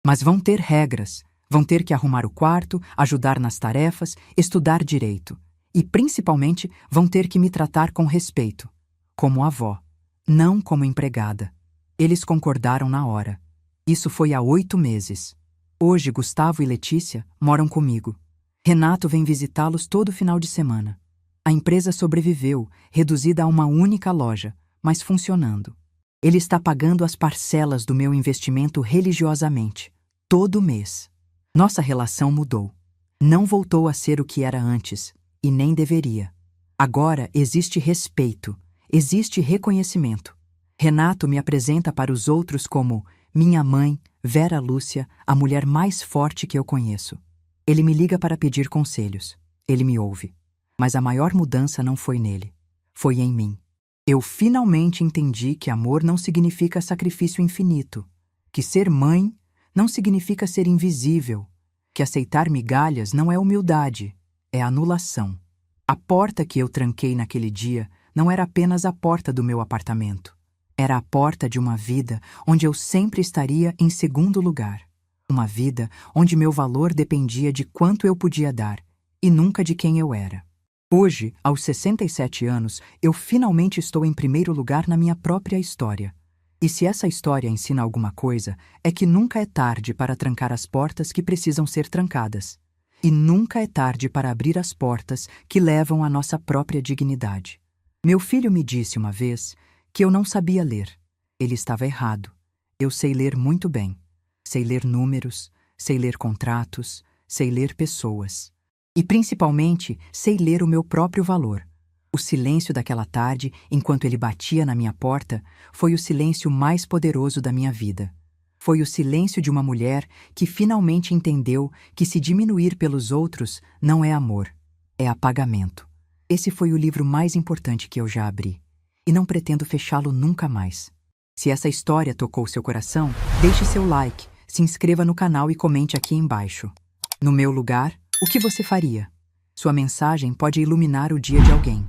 Mas vão ter regras. Vão ter que arrumar o quarto, ajudar nas tarefas, estudar direito. E, principalmente, vão ter que me tratar com respeito. Como avó. Não como empregada. Eles concordaram na hora. Isso foi há 8 meses. Hoje, Gustavo e Letícia moram comigo. Renato vem visitá-los todo final de semana. A empresa sobreviveu, reduzida a uma única loja, mas funcionando. Ele está pagando as parcelas do meu investimento religiosamente, todo mês. Nossa relação mudou. Não voltou a ser o que era antes, e nem deveria. Agora existe respeito, existe reconhecimento. Renato me apresenta para os outros como minha mãe, Vera Lúcia, a mulher mais forte que eu conheço. Ele me liga para pedir conselhos. Ele me ouve. Mas a maior mudança não foi nele. Foi em mim. Eu finalmente entendi que amor não significa sacrifício infinito, que ser mãe não significa ser invisível, que aceitar migalhas não é humildade, é anulação. A porta que eu tranquei naquele dia não era apenas a porta do meu apartamento. Era a porta de uma vida onde eu sempre estaria em segundo lugar. Uma vida onde meu valor dependia de quanto eu podia dar e nunca de quem eu era. Hoje, aos 67 anos, eu finalmente estou em primeiro lugar na minha própria história. E se essa história ensina alguma coisa, é que nunca é tarde para trancar as portas que precisam ser trancadas. E nunca é tarde para abrir as portas que levam à nossa própria dignidade. Meu filho me disse uma vez que eu não sabia ler. Ele estava errado. Eu sei ler muito bem. Sei ler números, sei ler contratos, sei ler pessoas. E, principalmente, sei ler o meu próprio valor. O silêncio daquela tarde, enquanto ele batia na minha porta, foi o silêncio mais poderoso da minha vida. Foi o silêncio de uma mulher que finalmente entendeu que se diminuir pelos outros não é amor, é apagamento. Esse foi o livro mais importante que eu já abri. E não pretendo fechá-lo nunca mais. Se essa história tocou seu coração, deixe seu like, se inscreva no canal e comente aqui embaixo. No meu lugar, o que você faria? Sua mensagem pode iluminar o dia de alguém.